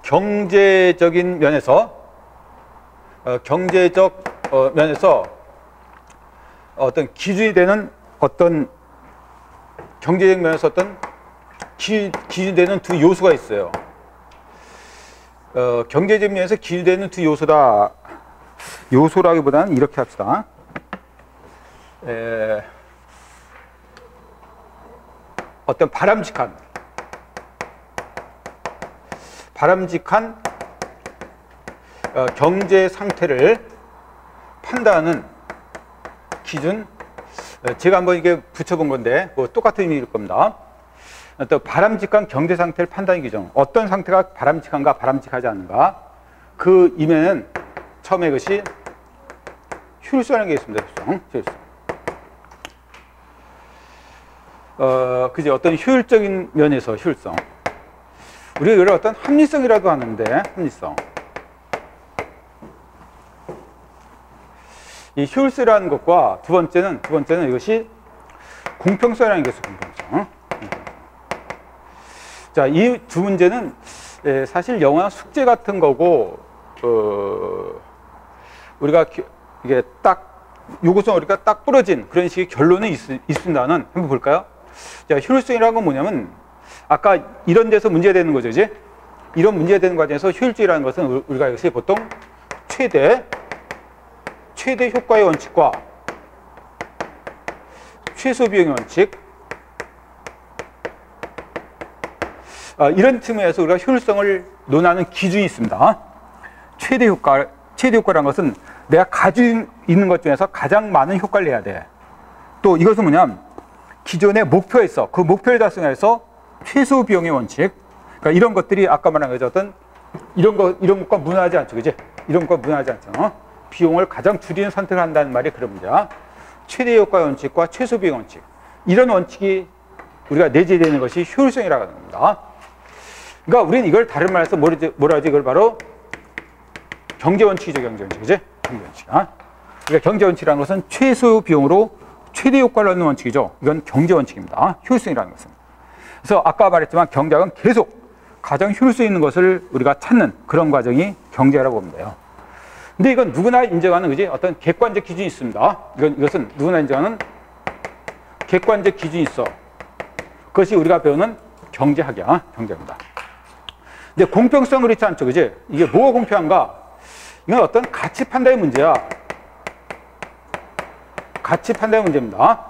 경제적인 면에서 어떤 기준이 되는, 어떤 경제적 면에서 어떤 기준이 되는 두 요소가 있어요. 경제적 면에서 기준이 되는 두 요소다. 요소라기보다는 이렇게 합시다. 어떤 바람직한 경제 상태를 판단하는 기준, 제가 한번 이게 붙여본 건데 뭐 똑같은 의미일 겁니다. 또 바람직한 경제 상태를 판단하는 기준, 어떤 상태가 바람직한가 바람직하지 않은가, 그 이면은 처음에 그것이 효율성이라는 게 있습니다. 효율성. 그지, 어떤 효율적인 면에서 효율성. 우리가 이걸 어떤 합리성이라도 하는데, 합리성. 이 효율성이라는 것과 두 번째는 이것이 공평성이라는 게 있어요. 공평성. 자, 이 두 문제는 사실 영화 숙제 같은 거고, 우리가 이게 딱 요구성 우리가 딱 부러진 그런 식의 결론이 있습니다는 한번 볼까요? 자, 효율성이라는 건 뭐냐면 아까 이런 데서 문제되는 거죠, 이제. 이런 문제되는 과정에서 효율주의라는 것은 우리가 이것이 보통 최대 효과의 원칙과 최소 비용의 원칙, 이런 측면에서 우리가 효율성을 논하는 기준이 있습니다. 최대 효과라는 것은 내가 가지고 있는 것 중에서 가장 많은 효과를 내야 돼. 또 이것은 뭐냐면 기존의 목표에 있어. 그 목표를 달성해서 최소 비용의 원칙. 그러니까 이런 것들이 아까 말한 거죠. 어떤 이런 것과 무난하지 않죠. 그지? 이런 것과 무난하지 않잖아. 비용을 가장 줄이는 선택을 한다는 말이 그런 문제야. 최대 효과의 원칙과 최소 비용 원칙. 이런 원칙이 우리가 내재되는 것이 효율성이라고 하는 겁니다. 그러니까 우리는 이걸 다른 말에서 뭐라 하지? 이걸 바로 경제 원칙이죠. 경제 원칙. 그지? 경제 원칙. 그러니까 경제 원칙이라는 것은 최소 비용으로 최대 효과를 얻는 원칙이죠. 이건 경제 원칙입니다. 효율성이라는 것은. 그래서 아까 말했지만 경제학은 계속 가장 효율성 있는 것을 우리가 찾는 그런 과정이 경제라고 보면 돼요. 근데 이건 누구나 인정하는 그지? 어떤 객관적 기준이 있습니다. 이것은 누구나 인정하는 객관적 기준이 있어. 그것이 우리가 배우는 경제학이야. 경제입니다. 근데 공평성은 그렇지 않죠. 그지? 이게 뭐가 공평한가? 이건 어떤 가치 판단의 문제야. 가치 판단의 문제입니다.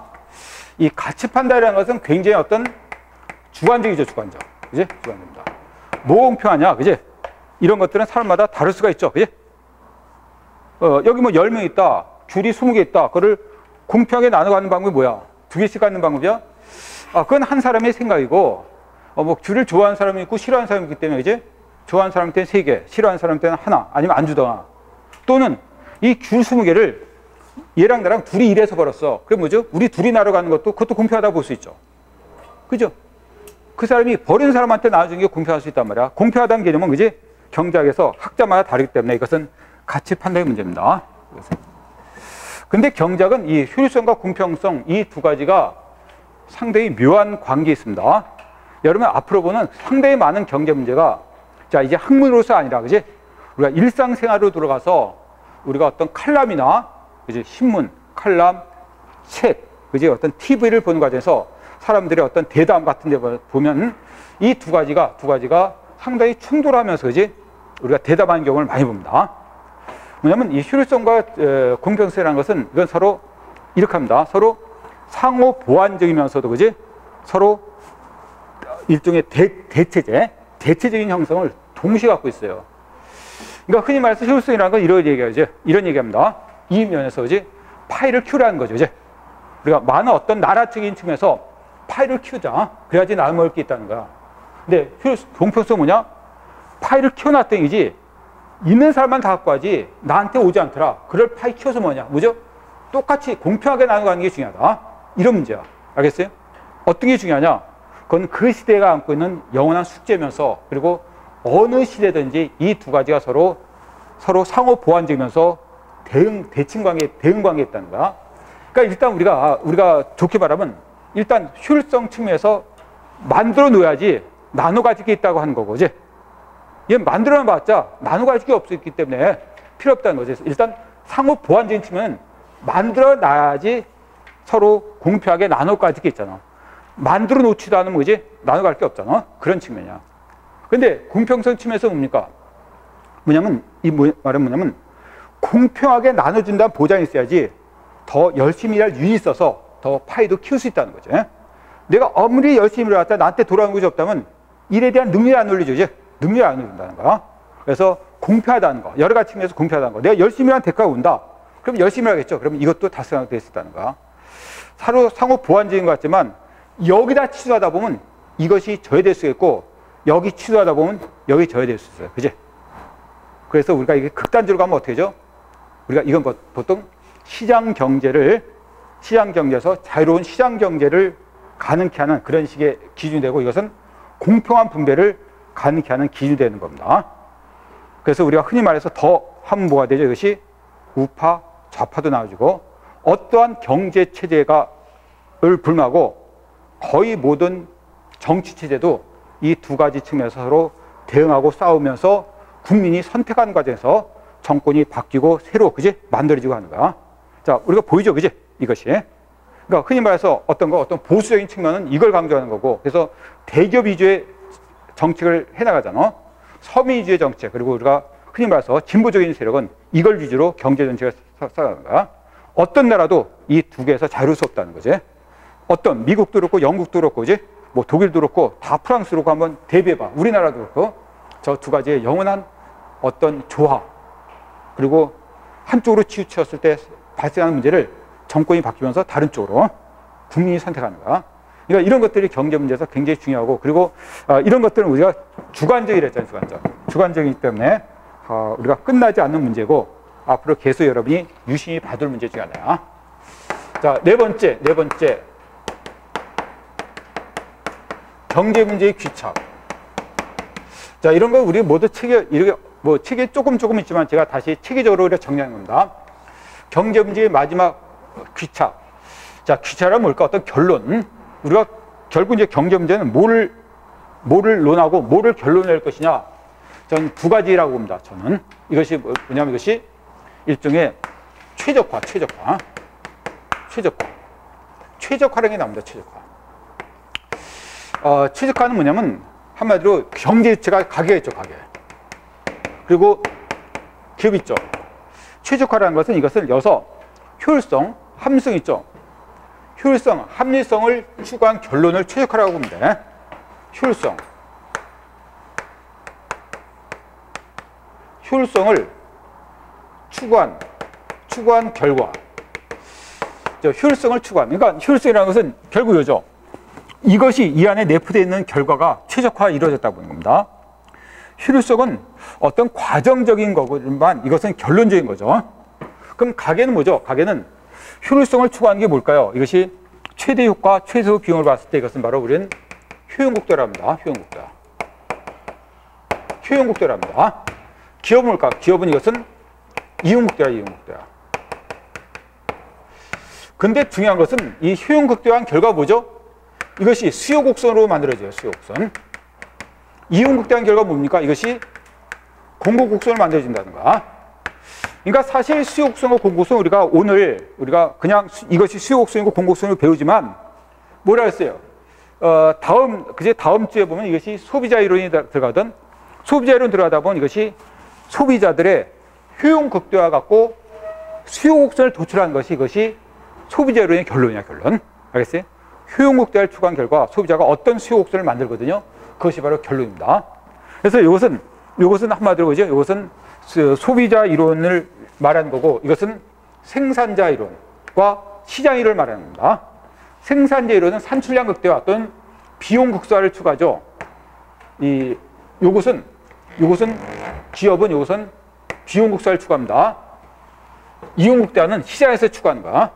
이 가치 판단이라는 것은 굉장히 어떤 주관적이죠. 주관적. 그지? 주관적입니다. 뭐가 공평하냐? 그지? 이런 것들은 사람마다 다를 수가 있죠. 그지? 여기 뭐 10명 있다. 귤이 20개 있다. 그거를 공평하게 나눠가는 방법이 뭐야? 2개씩 갖는 방법이야? 그건 한 사람의 생각이고, 뭐 귤을 좋아하는 사람이 있고 싫어하는 사람이 있기 때문에 이제 좋아하는 사람한테는 3개, 싫어하는 사람한테는 하나, 아니면 안 주거나. 또는 이 귤 20개를 얘랑 나랑 둘이 일해서 벌었어. 그게 뭐죠? 우리 둘이 나눠 가는 것도 그것도 공평하다고 볼 수 있죠. 그죠? 그 사람이 버리는 사람한테 나눠주는 게 공평할 수 있단 말이야. 공평하다는 개념은 그지? 경제학에서 학자마다 다르기 때문에 이것은 가치 판단의 문제입니다. 근데 경제학은 이 효율성과 공평성 이 두 가지가 상당히 묘한 관계에 있습니다. 여러분 앞으로 보는 상당히 많은 경제 문제가 자 이제 학문으로서 아니라 그지? 우리가 일상생활로 들어가서 우리가 어떤 칼럼이나 그지? 신문, 칼럼, 책, 그지? 어떤 TV를 보는 과정에서 사람들의 어떤 대담 같은 데 보면 이 두 가지가 상당히 충돌하면서 그지? 우리가 대담하는 경우를 많이 봅니다. 뭐냐면 이 효율성과 공평성이라는 것은 이건 서로 이렇게 합니다. 서로 상호 보완적이면서도 그지? 서로 일종의 대체적인 형성을 동시에 갖고 있어요. 그러니까 흔히 말해서 효율성이라는 건 이런 얘기하죠. 이런 얘기합니다. 이 면에서 그지? 파이를 키우라는 거죠. 이제 우리가 많은 어떤 나라적인 측면에서 파이를 키우자. 그래야지 나눠 먹을 게 있다는 거야. 근데 공평성은 뭐냐? 파이를 키워놨더니지 있는 사람만 다 갖고 가지 나한테 오지 않더라. 그걸 파이 키워서 뭐냐? 뭐죠? 똑같이 공평하게 나눠가는 게 중요하다. 이런 문제야. 알겠어요? 어떤 게 중요하냐? 그건 그 시대가 안고 있는 영원한 숙제면서 그리고 어느 시대든지 이 두 가지가 서로 상호 보완적이면서 대응 관계에 있다는 거야. 그러니까 일단 우리가 좋게 말하면 일단 효율성 측면에서 만들어 놓아야지 나눠 가질 게 있다고 하는 거고, 이제 얘 만들어 놨자 나눠 가질 게 없었기 때문에 필요 없다는 거죠. 일단 상호 보완적인 측면은 만들어 놔야지 서로 공평하게 나눠 가질 게 있잖아. 만들어 놓지도 않으면 뭐지? 나눠 갈 게 없잖아. 그런 측면이야. 근데 공평성 측면에서 뭡니까? 말은 뭐냐면 공평하게 나눠준다는 보장이 있어야지 더 열심히 일할 윤이 있어서 더 파이도 키울 수 있다는 거죠. 내가 아무리 열심히 일해왔다 나한테 돌아오는 것이 없다면 일에 대한 능력이 안 올려줘. 이제 능력이 안 올린다는 거야. 그래서 공평하다는 거, 여러 가지 측면에서 공평하다는 거. 내가 열심히 일한 대가가 온다. 그럼 열심히 하겠죠. 그럼 이것도 달성될 수 있다는 거야. 서로 상호 보완적인 것 같지만 여기다 치수하다 보면 이것이 저해될 수 있고 여기 치수하다 보면 여기 저해될 수 있어요. 그지? 그래서 우리가 이게 극단적으로 가면 어떻게 되죠? 우리가 이건 보통 시장 경제에서 자유로운 시장 경제를 가능케 하는 그런 식의 기준이 되고 이것은 공평한 분배를 가능케 하는 기준이 되는 겁니다. 그래서 우리가 흔히 말해서 더 하면 뭐가 되죠? 이것이 우파, 좌파도 나와주고 어떠한 경제 체제를 불문하고 거의 모든 정치 체제도 이 두 가지 측면에서 서로 대응하고 싸우면서 국민이 선택하는 과정에서 정권이 바뀌고 새로 그지 만들어지고 하는 거야. 자, 우리가 보이죠, 그지? 이것이. 그러니까 흔히 말해서 어떤 보수적인 측면은 이걸 강조하는 거고, 그래서 대기업 위주의 정책을 해나가잖아. 서민 위주의 정책, 그리고 우리가 흔히 말해서 진보적인 세력은 이걸 위주로 경제 정책을 쌓아가는 거야. 어떤 나라도 이 두 개에서 자유로울 수 없다는 거지. 어떤 미국도 그렇고 영국도 그렇고, 그지? 뭐 독일도 그렇고 다 프랑스도 그렇고 한번 대비해봐. 우리나라도 그렇고 저 두 가지의 영원한 어떤 조화, 그리고 한쪽으로 치우쳤을 때 발생하는 문제를 정권이 바뀌면서 다른 쪽으로 국민이 선택하는 거야. 그러니까 이런 것들이 경제 문제에서 굉장히 중요하고, 그리고 이런 것들은 우리가 주관적이랬잖아요. 주관적이기 때문에 우리가 끝나지 않는 문제고 앞으로 계속 여러분이 유심히 봐둘 문제 중에 하나야. 자, 네 번째 경제 문제의 귀착. 자, 이런 거 우리 모두 책에 조금 있지만 제가 다시 체계적으로 정리하는 겁니다. 경제 문제의 마지막 귀착. 자, 귀착은 뭘까? 어떤 결론. 우리가 결국 이제 경제 문제는 뭐를 논하고 뭐를 결론낼 것이냐. 저는 두 가지라고 봅니다. 저는 이것이 뭐냐면 이것이 일종의 최적화라는 게 나옵니다. 최적화는 뭐냐면 한마디로 경제 주체가 가게가 있죠, 가게. 그리고 기업이 있죠. 최적화라는 것은 이것을 여서 효율성, 합리성 있죠. 효율성, 합리성을 추구한 결론을 최적화라고 보면 돼. 효율성을 추구한 결과. 효율성을 추구한. 그러니까 효율성이라는 것은 결국 이거죠. 이것이 이 안에 내포되어 있는 결과가 최적화가 이루어졌다고 보는 겁니다. 효율성은 어떤 과정적인 거지만 이것은 결론적인 거죠. 그럼 가계는 뭐죠? 가계는 효율성을 추구하는 게 뭘까요? 이것이 최대 효과, 최소 비용을 봤을 때 이것은 바로 우리는 효용국도랍니다. 효용국도랍니다. 기업은 뭘까? 기업은 이것은 이용국도야. 근데 중요한 것은 이 효용국도한 결과가 뭐죠? 이것이 수요곡선으로 만들어져요. 수요곡선. 이용국도한 결과가 뭡니까? 이것이 공고곡선을 만들어진다는 거야. 그러니까 사실 수요곡선과 공고곡선 우리가 그냥 이것이 수요곡선이고 공고곡선을 배우지만 뭐라 했어요? 다음 주에 보면 이것이 소비자 이론이 들어가던, 소비자 이론 들어가다 보면 이것이 소비자들의 효용 극대화 갖고 수요곡선을 도출하는 것이 이것이 소비자 이론의 결론이야, 결론. 알겠어요? 효용 극대화를 추구한 결과 소비자가 어떤 수요곡선을 만들거든요. 그것이 바로 결론입니다. 그래서 이것은 한마디로 보죠. 이것은 소비자 이론을 말하는 거고, 이것은 생산자 이론과 시장 이론을 말하는 겁니다. 생산자 이론은 산출량 극대화 또는 비용 극소화를 추구하죠. 요것은 기업은 비용 극소화를 추구합니다. 이용 극대화는 시장에서 추구하는 거야.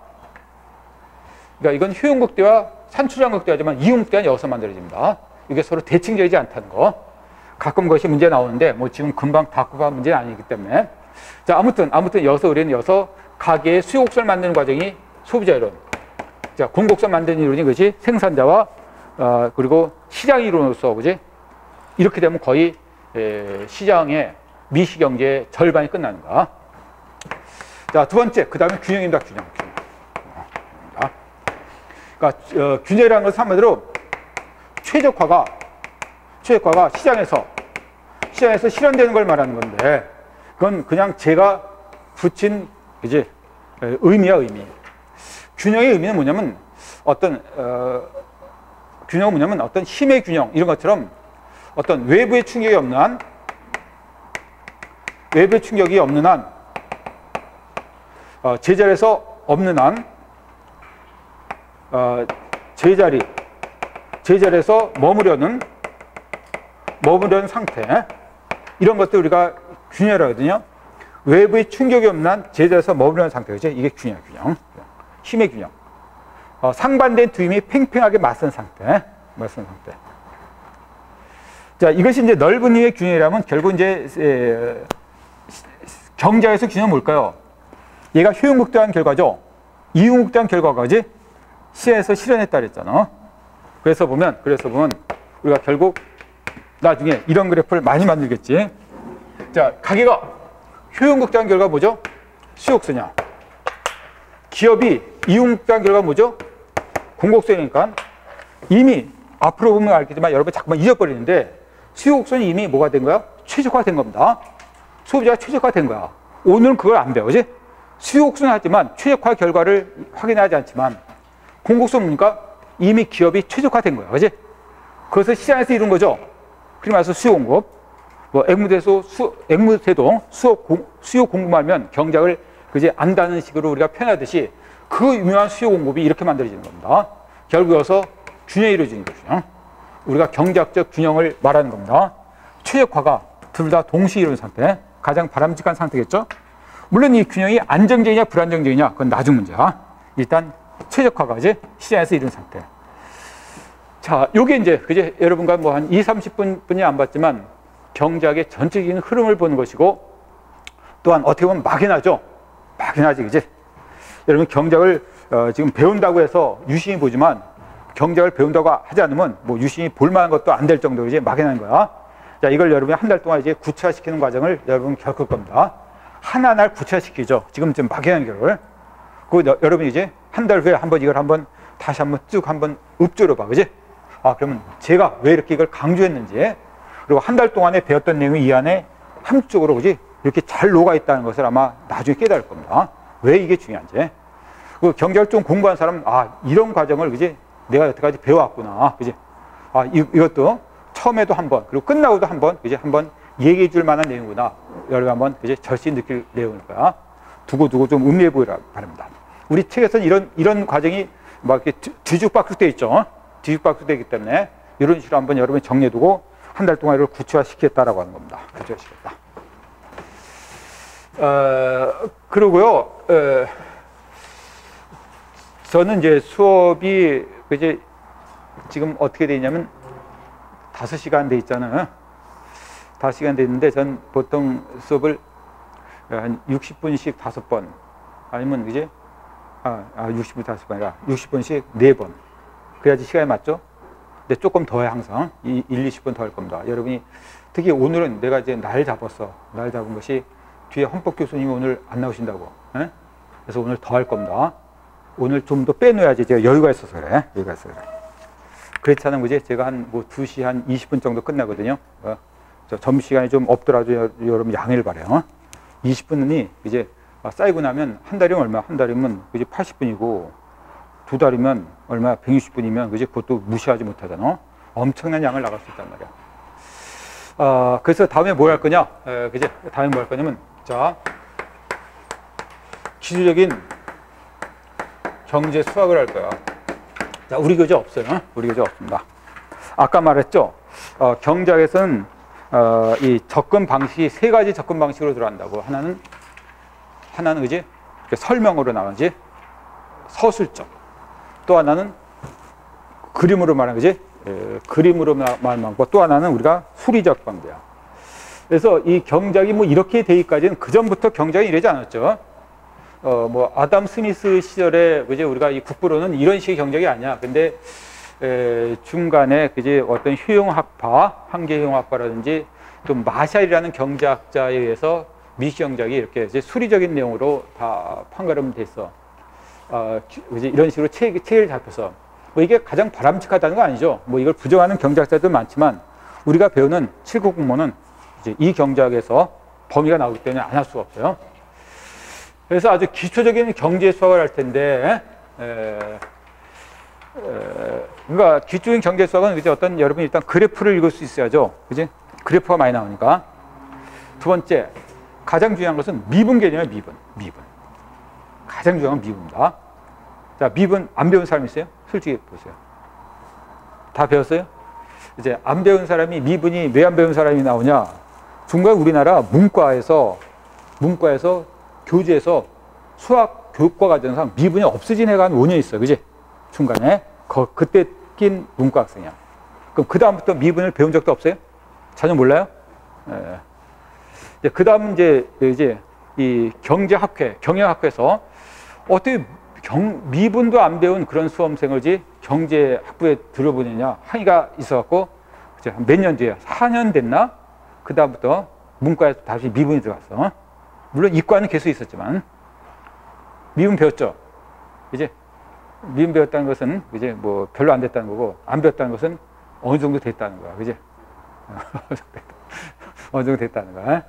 그러니까 이건 효용 극대화, 산출량 극대화지만 이용 극대화는 여기서 만들어집니다. 이게 서로 대칭적이지 않다는 거. 가끔 그것이 문제 나오는데 뭐 지금 금방 다 구할 문제는 아니기 때문에. 자, 아무튼 우리는 가게의 수요곡선을 만드는 과정이 소비자 이론. 자, 공곡선 만드는 이론이 그것이 생산자와 그리고 시장 이론으로서, 그지? 이렇게 되면 거의 시장의 미시경제의 절반이 끝나는 거야. 자, 두 번째, 그 다음에 균형입니다. 균형. 그러니까 균형이라는 것은 한마디로 최적화가 시장에서 실현되는 걸 말하는 건데, 그건 그냥 제가 붙인 이제 의미야, 의미. 균형의 의미는 뭐냐면 균형은 뭐냐면 어떤 힘의 균형, 이런 것처럼 어떤 외부의 충격이 없는 한, 제자리에서 없는 한, 제자리에서 머무려는 상태, 이런 것들 우리가 균형이라고 하거든요. 외부의 충격이 없는 한 제자리에서 머무르는 상태죠. 이게 균형. 힘의 균형. 상반된 두 힘이 팽팽하게 맞선 상태. 자, 이것이 이제 넓은 힘의 균형이라면 결국 이제 경제에서 균형은 뭘까요? 얘가 효용극대화한 결과죠. 이용극대화한 결과가지 시에서 실현했다 그랬잖아. 그래서 보면 우리가 결국 나중에 이런 그래프를 많이 만들겠지. 자, 가게가 효용극대화한 결과가 뭐죠? 수요곡선이야. 기업이 이용극대화한 결과가 뭐죠? 공곡선이니까 이미 앞으로 보면 알겠지만 여러분 자꾸만 잊어버리는데 수요 곡선이 이미 뭐가 된 거야? 최적화된 겁니다. 소비자가 최적화된 거야. 오늘은 그걸 안 배워. 그지? 수요 곡선은 하지만 최적화 결과를 확인하지 않지만 공곡선 보니까 이미 기업이 최적화된 거야. 그지? 그것을 시장에서 이룬 거죠. 그리 말해서 수요 공급. 뭐 앵무새도 수요 공급하면 경작을 그지 안다는 식으로 우리가 표현하듯이 그 유명한 수요 공급이 이렇게 만들어지는 겁니다. 결국 여기서 균형이 이루어지는 거죠. 우리가 경제학적 균형을 말하는 겁니다. 최적화가 둘 다 동시에 이루어진 상태, 가장 바람직한 상태겠죠. 물론 이 균형이 안정적이냐 불안정적이냐 그건 나중 문제야. 일단 최적화가 이제 시장에서 이룬 상태. 자, 요게 이제 그제 여러분과 뭐 한 20-30분뿐이 안 봤지만 경제학의 전체적인 흐름을 보는 것이고 또한 어떻게 보면 막연하죠. 막연하지, 그지? 여러분 경제학을 지금 배운다고 해서 유심히 보지만 경제학을 배운다고 하지 않으면 뭐 유심히 볼 만한 것도 안 될 정도로 이제 막연한 거야. 자, 이걸 여러분이 한 달 동안 이제 구체화시키는 과정을 여러분 겪을 겁니다. 하나하나 구체화시키죠. 지금 좀 막연한 결을. 그 여러분이 이제 한 달 후에 한번 이걸 한번 다시 한번 쭉 한번 읊조려 봐, 그지? 아, 그러면 제가 왜 이렇게 이걸 강조했는지, 그리고 한 달 동안에 배웠던 내용이 이 안에 함축적으로, 그지? 이렇게 잘 녹아 있다는 것을 아마 나중에 깨달을 겁니다. 왜 이게 중요한지. 그 경제를 좀 공부한 사람은 아, 이런 과정을, 그지? 내가 여태까지 배워왔구나, 그지? 아, 이것도 처음에도 한번, 그리고 끝나고도 한번, 그지? 한번 얘기해 줄 만한 내용이구나. 여러분 한번, 그지? 절실히 느낄 내용일 거야. 두고두고 좀 음미해 보이라 바랍니다. 우리 책에서는 이런 과정이 막 이렇게 뒤죽박죽되어 있죠. 뒤죽박죽되어 있기 때문에 이런 식으로 한번 여러분이 정리해두고 한 달 동안 이걸 구체화시키겠다라고 하는 겁니다. 구체화시켰다. 그러고요, 저는 이제 수업이 이제 지금 어떻게 돼 있냐면 5시간 돼 있잖아요. 5시간 돼 있는데 전 보통 수업을 한 60분씩 5번 아니면 그지? 60분 5번 아니라 60분씩 4번. 그래야지 시간이 맞죠? 근데 조금 더 해 항상. 20분 더 할 겁니다. 여러분이 특히 오늘은 내가 이제 날 잡았어. 날 잡은 것이 뒤에 헌법 교수님이 오늘 안 나오신다고. 에? 그래서 오늘 더 할 겁니다. 오늘 좀 더 빼놓아야지. 제가 여유가 있어서 그래. 여유가 있어서 그래. 그렇지 않은 거지. 제가 한 뭐 2시 한 20분 정도 끝나거든요. 저 점심시간이 좀 없더라도 여러분 양해를 바래요. 20분이 이제 쌓이고 나면 한 달이면 얼마? 한 달이면 그지 80분이고 2달이면 얼마? 160분이면 그지 그것도 무시하지 못하잖아. 엄청난 양을 나갈 수 있단 말이야. 그래서 다음에 뭘 할 거냐? 그지? 다음에 뭘 할 거냐면 자 기술적인 경제 수학을 할 거야. 자, 우리 교재 없어요. 우리 교재 없습니다. 아까 말했죠. 경제학에서는 이 접근 방식이 3가지 접근 방식으로 들어간다고. 하나는 그지? 설명으로 나가지. 서술적. 또 하나는 그림으로 말하는 거지. 그림으로 말하는 거. 또 하나는 우리가 수리적 방법이야. 그래서 이 경작이 뭐 이렇게 되기까지는 그 전부터 경작이 이러지 않았죠. 뭐 아담 스미스 시절에 그지 우리가 이 국부로는 이런 식의 경작이 아니야. 근데 중간에 그지 어떤 효용학파, 한계효용학파라든지 또 마샬이라는 경제학자에 의해서 미시 경작이 이렇게 이제 수리적인 내용으로 다 판가름됐어. 그지 이런 식으로 체계를 잡혀서 뭐 이게 가장 바람직하다는 거 아니죠. 뭐 이걸 부정하는 경제학자도 많지만 우리가 배우는 7급 공무원은 이제 이 경제학에서 범위가 나오기 때문에 안 할 수가 없어요. 그래서 아주 기초적인 경제 수학을 할 텐데, 그러니까 기초적인 경제 수학은 이제 어떤 여러분이 일단 그래프를 읽을 수 있어야죠. 그지? 그래프가 많이 나오니까. 두 번째, 가장 중요한 것은 미분 개념이에요. 미분. 가장 중요한 건 미분입니다. 자, 미분 안 배운 사람 있어요? 솔직히 보세요. 다 배웠어요? 이제 안 배운 사람이 미분이 왜 안 배운 사람이 나오냐? 중간에 우리나라 문과에서 교재에서 수학 교육과 과정상 미분이 없어진 애가 한 5년 있어요. 그지? 중간에. 그때 낀 문과 학생이야. 그럼 그다음부터 미분을 배운 적도 없어요? 전혀 몰라요? 그 다음 이제 이 경영학회에서 어떻게 미분도 안 배운 그런 수험생을 경제학부에 들어보느냐 항의가 있어갖고 몇 년 뒤에 4년 됐나? 그 다음부터 문과에 다시 미분이 들어갔어. 물론 이과는 계속 있었지만 미분 배웠죠. 이제 미분 배웠다는 것은 이제 뭐 별로 안 됐다는 거고, 안 배웠다는 것은 어느 정도 됐다는 거야, 그지? 어느 정도 됐다는 거야.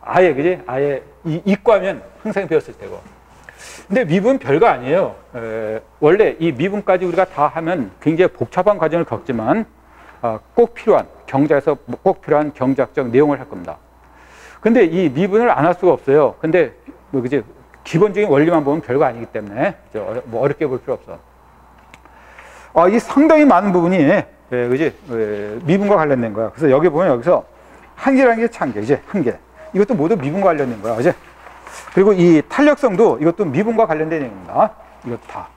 아예, 그지? 아예 이과면 항상 배웠을 때고. 근데 미분 별거 아니에요. 원래 이 미분까지 우리가 다 하면 굉장히 복잡한 과정을 겪지만 꼭 필요한, 경제에서 꼭 필요한 경제학적 내용을 할 겁니다. 근데 이 미분을 안 할 수가 없어요. 근데 뭐 그지? 기본적인 원리만 보면 별거 아니기 때문에 뭐 어렵게 볼 필요 없어. 이 상당히 많은 부분이 그지? 미분과 관련된 거야. 그래서 여기 보면 여기서 한계라는 게 참 개, 이제 한계. 이것도 모두 미분과 관련된 거야, 그지? 그리고 이 탄력성도 이것도 미분과 관련된 내용입니다. 이것도 다.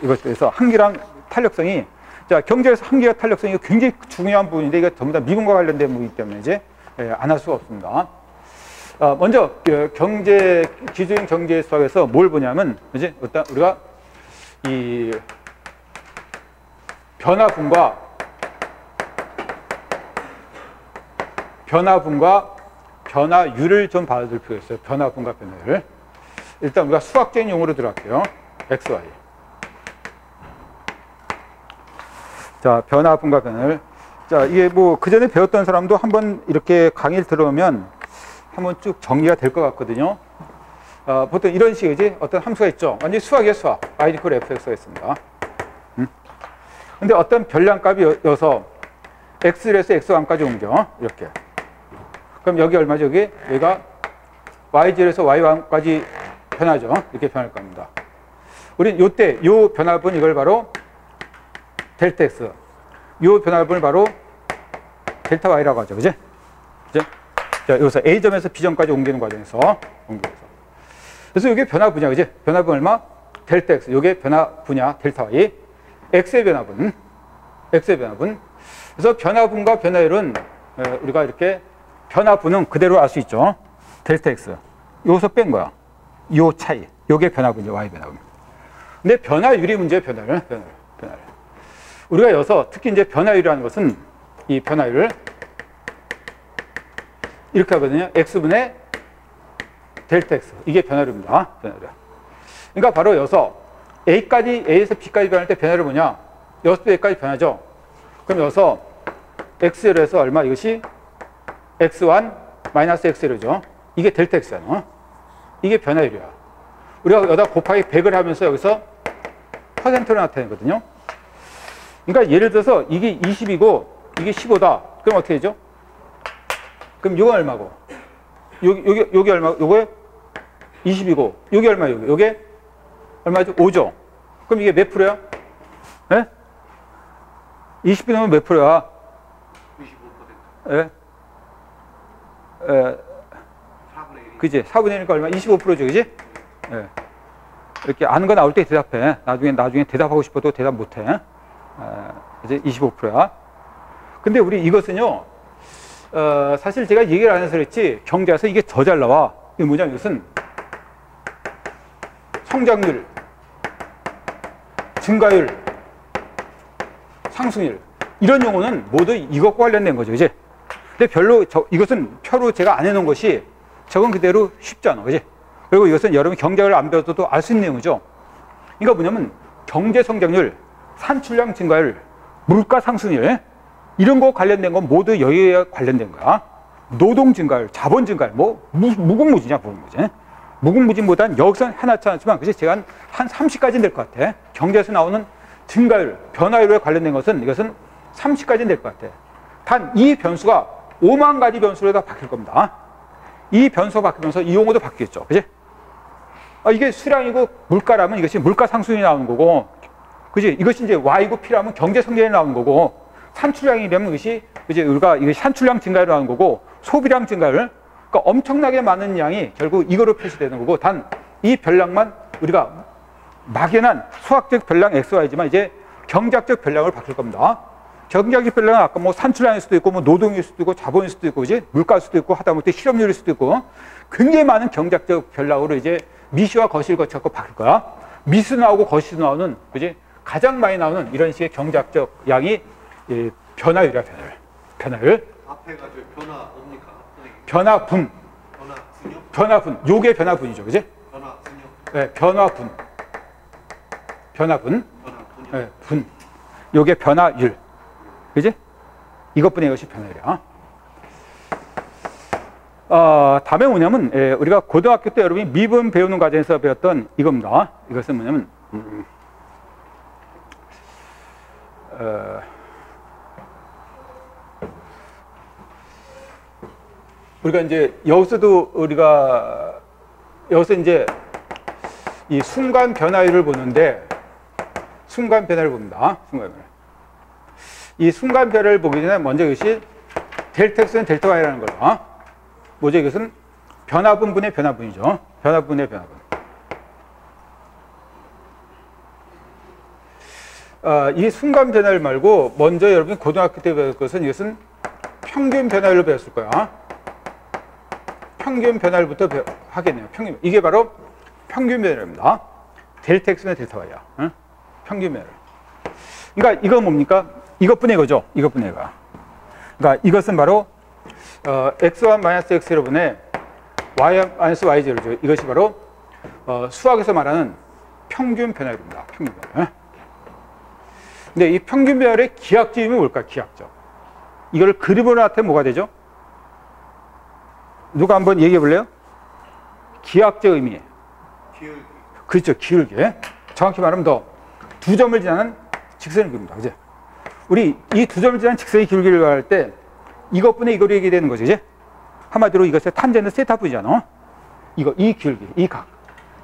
이것 그래서 한계랑 탄력성이, 자, 경제에서 한계와 탄력성이 굉장히 중요한 부분인데 이거 전부 다 미분과 관련된 부분이기 때문에 이제 안 할 수가 없습니다. 먼저 경제 기술인 경제 수학에서 뭘 보냐면 이제 일단 우리가 이 변화분과 변화율을 좀 봐줄 필요가 있어요. 변화분과 변화율. 일단 우리가 수학적인 용어로 들어갈게요. XY. 자, 변화분과 변화율. 자, 이게 뭐 그전에 배웠던 사람도 한번 이렇게 강의를 들어오면 한번 쭉 정리가 될 것 같거든요. 보통 이런 식이지. 어떤 함수가 있죠. 완전히 수학이에요, 수학. y equal fx가 있습니다. 근데 어떤 별량값이어서 x에서 x1까지 옮겨. 이렇게. 그럼 여기 얼마죠? 여기가 y0에서 y1까지 변하죠. 이렇게 변할 겁니다. 우린 요때, 요 변화분 이걸 바로 델타 x. 요 변화분을 바로 델타 y라고 하죠. 그지? 그죠? 자, 여기서 A점에서 B점까지 옮기는 과정에서 옮겨서. 그래서 이게 변화분이야. 그지? 변화분 얼마? 델타 x. 요게 변화분이야. 델타 y. x의 변화분. x의 변화분. 그래서 변화분과 변화율은 우리가 이렇게 변화분은 그대로 알 수 있죠. 델타 x. 여기서 뺀 거야. 요 차이. 요게 변화분이죠. y 변화분. 근데 변화율이 문제예요. 변화율. 우리가 여기서 특히 이제 변화율이라는 것은 이 변화율을 이렇게 하거든요. x분의 델타 x. 이게 변화율입니다. 변화율. 그러니까 바로 여기서 A에서 B까지 변할 때 변화율이 뭐냐? 여기서부터 A까지 변하죠. 그럼 여기서 x열에서 얼마? 이것이 x1 마이너스 x열이죠. 이게 델타 x잖아. 이게 변화율이야. 우리가 여기다 곱하기 100을 하면서 여기서 퍼센트로 나타내거든요. 그러니까 예를 들어서 이게 20이고 이게 15다. 그럼 어떻게 되죠? 그럼 이건 얼마고? 여기 얼마? 요게 20이고 여기 얼마? 요게 얼마죠? 5죠. 그럼 이게 몇 프로야? 예? 20이 넘으면 몇 프로야? 25%. 예? 4분의 1. 그지? 4분의 1이니까 얼마? 25%죠. 그지? 예. 이렇게 아는 거 나올 때 대답해. 나중에 대답하고 싶어도 대답 못 해. 이제 25%야. 근데 우리 이것은요, 사실 제가 얘기를 안 해서 그랬지, 경제에서 이게 더 잘 나와. 이게 뭐냐면 이것은 성장률, 증가율, 상승률. 이런 용어는 모두 이것과 관련된 거죠. 그지? 근데 별로, 이것은 표로 제가 안 해놓은 것이 저건 그대로 쉽지 않아. 그지? 그리고 이것은 여러분 경제학을 안 배워도 알 수 있는 내용이죠. 그러니까 뭐냐면 경제 성장률, 산출량 증가율, 물가 상승률, 이런 거 관련된 건 모두 여기에 관련된 거야. 노동 증가율, 자본 증가율, 뭐 무궁무진이야, 무궁무진. 무궁무진보단 여기서는 하나치 않지만, 그치? 제가 한 30까지는 될 것 같아. 경제에서 나오는 증가율, 변화율에 관련된 것은 이것은 30까지는 될 것 같아. 단 이 변수가 5만 가지 변수로 다 바뀔 겁니다. 이 변수가 바뀌면서 이 용어도 바뀌겠죠. 그치? 이게 수량이고 물가라면 이것이 물가 상승이 나오는 거고, 그지? 이것이 이제 Y고 P라면 경제 성장이 나오는 거고, 산출량이라면 이것이, 그지? 우리가 이것이 산출량 증가율이 나오는 거고, 소비량 증가율. 그러니까 엄청나게 많은 양이 결국 이거로 표시되는 거고, 단 이 별량만 우리가 막연한 수학적 별량 XY지만 이제 경제학적 별량을 바뀔 겁니다. 경제학적 별량은 아까 뭐 산출량일 수도 있고, 뭐 노동일 수도 있고, 자본일 수도 있고, 그지? 물가일 수도 있고, 하다못해 실업률일 수도 있고, 굉장히 많은 경제학적 별량으로 이제 미시와 거시를 거쳐서 바뀔 거야. 미수 나오고 거시도 나오는, 그지? 가장 많이 나오는 이런 식의 경제학적 양이 변화율이야, 변화율. 앞에가 저 변화 뭡니까? 변화분. 변화분요? 변화분. 요게 변화분이죠, 그지? 변화분요? 네, 변화분. 변화분. 변화분이요. 네, 분. 요게 변화율. 그지? 이것뿐이 이것이 변화율이야. 다음에 뭐냐면, 우리가 고등학교 때 여러분이 미분 배우는 과정에서 배웠던 이겁니다. 이것은 뭐냐면, 우리가 이제 여기서 이제 이 순간 변화율을 보는데, 순간 변화를 봅니다. 순간 변화. 이 순간 변화를 보기 전에 먼저 이것이 델타 X는 델타 Y라는 거다. 뭐죠? 이것은 변화분분의 변화분이죠. 변화분의 변화분. 이 순간 변화율 말고 먼저 여러분이 고등학교 때 배울 것은 이것은 평균 변화율로 배웠을 거야. 평균 변화율부터 하겠네요. 평균. 이게 바로 평균 변화율입니다. 델타 X는 델타 Y야. 응? 평균 변화율. 그러니까 이거 뭡니까? 이것뿐이 이거죠. 이것뿐이 이거야. 그러니까 이것은 바로 x1 마이너스 x1분의 y 마이너스 y0죠. 이것이 바로 수학에서 말하는 평균 변화율입니다. 평균 변화율. 근데 이 평균 변화율의 기하학적 의미는 뭘까? 기하학적. 이걸 그림으로 나타내면 뭐가 되죠? 누가 한번 얘기해 볼래요? 기하학적 의미. 기울기. 그렇죠. 기울기. 정확히 말하면 두 점을 지나는 직선을 그립니다. 그죠? 우리 이 두 점을 지나는 직선의 기울기를 말할 때 이것분의 이걸 얘기해야 되는 거죠. 이제 한마디로 이것의 탄젠트 세타분이잖아. 이 기울기, 이 각.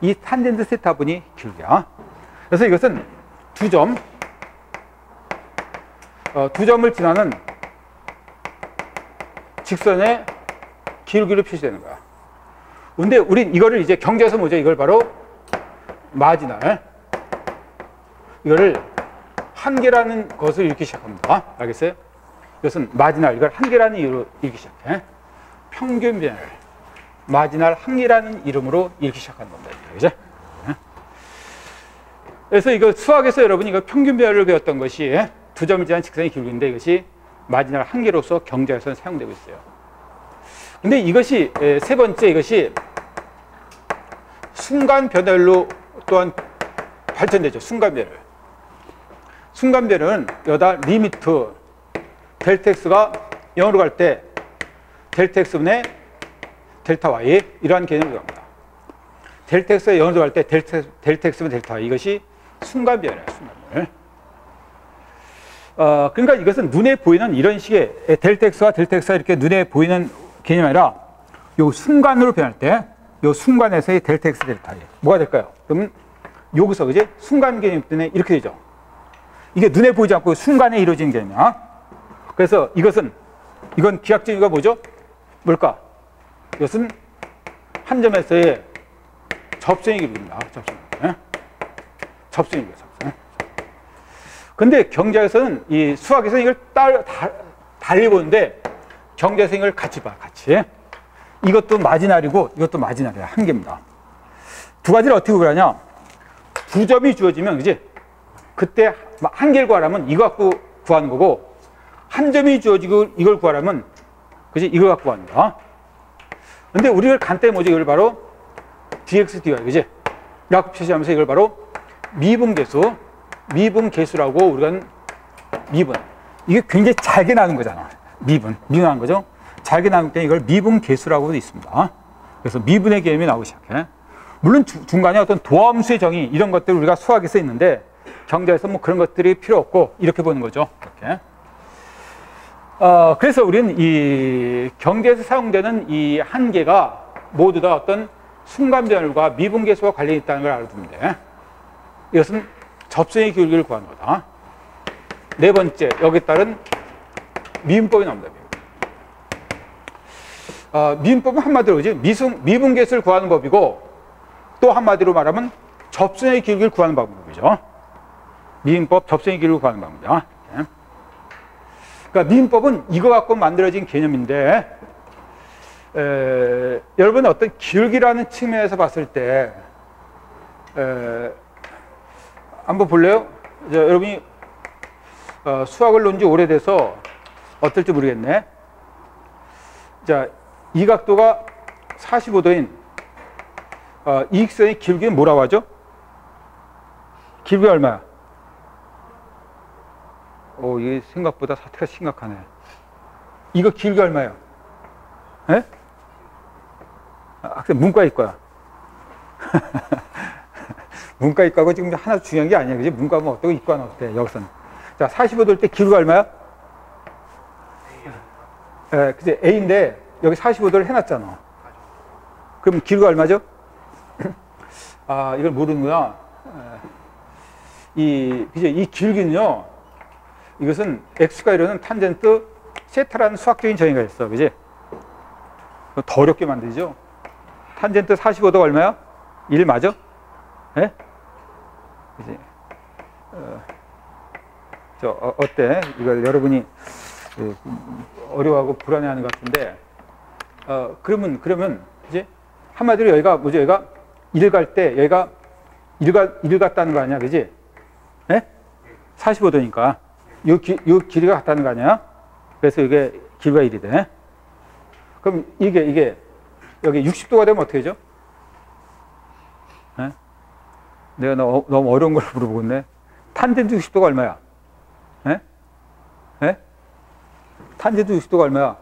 이 탄젠트 세타분이 기울기야. 그래서 이것은 두 점을 지나는 직선의 기울기로 표시되는 거야. 근데 우린 이거를 이제 경제에서 뭐죠? 이걸 바로 마지날. 이거를 한계라는 것을 읽기 시작합니다. 알겠어요? 이것은 마지날, 이걸 한계라는 이름으로 읽기 시작해. 평균 변화율. 마지날 한계라는 이름으로 읽기 시작하는 겁니다. 그죠? 그래서 이거 수학에서 여러분이 이거 평균 변화율을 배웠던 것이 두 점을 지난 직선의 기울기인데 이것이 마지날 한계로서 경제에서는 사용되고 있어요. 근데 이것이 세 번째, 이것이 순간 변화율로 또한 발전되죠. 순간 변화율. 순간 변화율은 여기다 리미트 델타 X가 0으로 갈 때 델타 X분의 델타 Y 이러한 개념으로 갑니다. 델타 X가 0으로 갈 때 델타 X분의 델타 Y 이것이 순간 변화예요. 순간 변화. 그러니까 이것은 눈에 보이는 이런 식의 델타 X와 델타 X가 이렇게 눈에 보이는 개념이 아니라 요 순간으로 변할 때 요 순간에서의 델타 X 델타 Y 뭐가 될까요? 그러면 여기서 그지? 순간 개념 때문에 이렇게 되죠. 이게 눈에 보이지 않고 순간에 이루어지는 개념이야. 그래서 이건 기하학적 의미가 뭐죠? 뭘까? 이것은 한 점에서의 접선의 기울기입니다. 접선의 기울기. 근데 경제에서는 이 수학에서는 이걸 달리 보는데 경제에서 이걸 같이 봐. 같이. 이것도 마지날이고 이것도 마지날이야. 한계입니다. 두 가지를 어떻게 구별하냐? 두 점이 주어지면 그지? 그때 한계를 구하려면 이거 갖고 구하는 거고 한 점이 주어지고 이걸 구하려면 그지? 이걸 갖고 구하는 거야. 근데 우리가 간단히 뭐지? 이걸 바로 dx dy 그지? 라고 표시하면서 이걸 바로 미분계수라고 우리가 미분. 이게 굉장히 잘게 나는 거잖아. 미분하는 거죠. 잘게 나는 때 이걸 미분계수라고도 있습니다. 그래서 미분의 개념이 나오기 시작해. 물론 중간에 어떤 도함수의 정의 이런 것들 우리가 수학에서 있는데 경제에서 뭐 그런 것들이 필요 없고 이렇게 보는 거죠. 이렇게. 그래서 우리는 이 경제에서 사용되는 이 한계가 모두 다 어떤 순간 변화율과 미분계수와 관련이 있다는 걸 알아두면 돼. 이것은 접선의 기울기를 구하는 거다. 네 번째, 여기에 따른 미분법이 나옵니다. 미분법은 한마디로 그지? 미분계수를 구하는 법이고 또 한마디로 말하면 접선의 기울기를 구하는 방법이죠. 미분법, 접선의 기울기를 구하는 방법이죠. 그러니까 미분법은 이거 갖고 만들어진 개념인데 여러분 어떤 기울기라는 측면에서 봤을 때 한번 볼래요? 여러분이 수학을 논 지 오래돼서 어떨지 모르겠네. 자, 이 각도가 45도인 이익선의 기울기는 뭐라고 하죠? 길이가 얼마야? 이게 생각보다 사태가 심각하네. 이거 길이가 얼마예요? 예? 학생 문과 이과야. 문과 이과고 지금 하나 중요한 게 아니야. 그지? 문과면 어떻고 이과는 어때? 여기서는. 자, 45도 올 때 길이가 얼마야? 예, 그치? A인데 여기 45도를 해놨잖아. 그럼 길이가 얼마죠? 아, 이걸 모르는구나. 이 길기는요, 이것은 x가 이루는 탄젠트 세타라는 수학적인 정의가 있어. 그지? 더 어렵게 만들죠? 탄젠트 45도가 얼마야? 1 맞아? 예? 그지? 어때? 이걸 여러분이 어려워하고 불안해하는 것 같은데, 그러면, 이제, 한마디로 여기가 뭐죠? 여기가 1 갈 때, 여기가 1 갔다는 거 아니야? 그지? 예? 45도니까. 요 길이가 같다는 거 아니야? 그래서 이게 길이가 1이 돼. 그럼 이게, 여기 60도가 되면 어떻게 되죠? 예? 내가 너무 어려운 걸 물어보고 있네. 탄젠트 60도가 얼마야? 예? 예? 탄젠트 60도가 얼마야?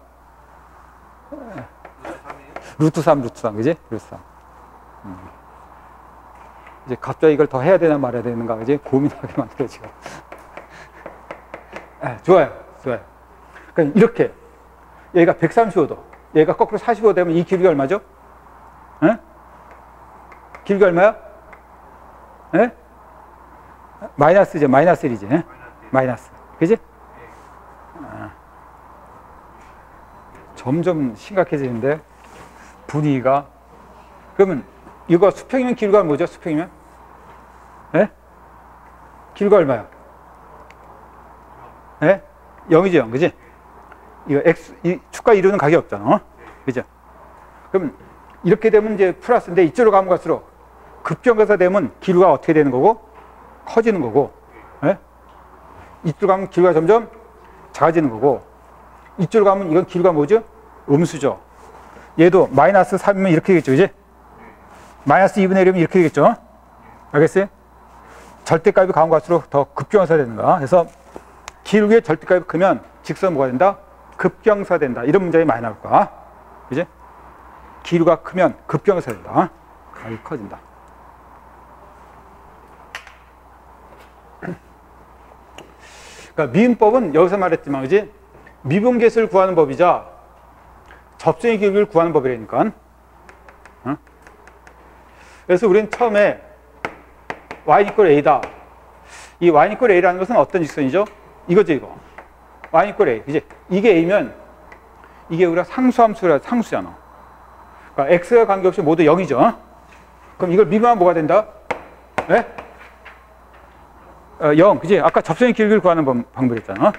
루트 3, 그지? 루트 3. 이제 갑자기 이걸 더 해야 되나 말아야 되는가, 그지? 고민하게 만들어, 지금. 좋아요. 그러니까 이렇게. 여기가 135도. 얘가 거꾸로 45도 되면 이 길이가 얼마죠? 예? 길이가 얼마야? 예? 마이너스죠. 마이너스 1이지. 예? 마이너스. 그지? 점점 심각해지는데, 분위기가. 그러면 이거 수평이면 길이가 뭐죠? 수평이면? 예? 길이가 얼마야? 예? 0이죠, 0. 그지? 이거 이 축과 이루는 각이 없잖아. 그죠? 그럼 이렇게 되면 이제 플러스인데 이쪽으로 가면 갈수록 급경사가 되면 길이가 어떻게 되는 거고? 커지는 거고. 예? 이쪽으로 가면 길이가 점점 작아지는 거고. 이쪽으로 가면 이건 길이가 뭐죠? 음수죠. 얘도 마이너스 3이면 이렇게 되겠죠. 그지? 마이너스 2분의 1이면 이렇게 되겠죠. 알겠어요? 절대값이 가면 갈수록 더 급경사 되는 거야. 그래서 길이의 절대값이 크면 직선 뭐가 된다? 급경사 된다. 이런 문장이 많이 나올 거야. 그지? 길이가 크면 급경사 된다. 값이 커진다. 그러니까 미분법은 여기서 말했지만, 그지? 미분계수를 구하는 법이자 접선의 길이를 구하는 법이라니까. 그래서 우리는 처음에 y = a다. 이 y = a라는 것은 어떤 직선이죠? 이거죠, 이거. y = a. 그지? 이게 a면 이게 우리가 상수함수라 상수잖아. 그러니까 x가 관계없이 모두 0이죠. 그럼 이걸 미분하면 뭐가 된다? 네? 0. 그지? 아까 접선의 길이를 구하는 방법이었잖아.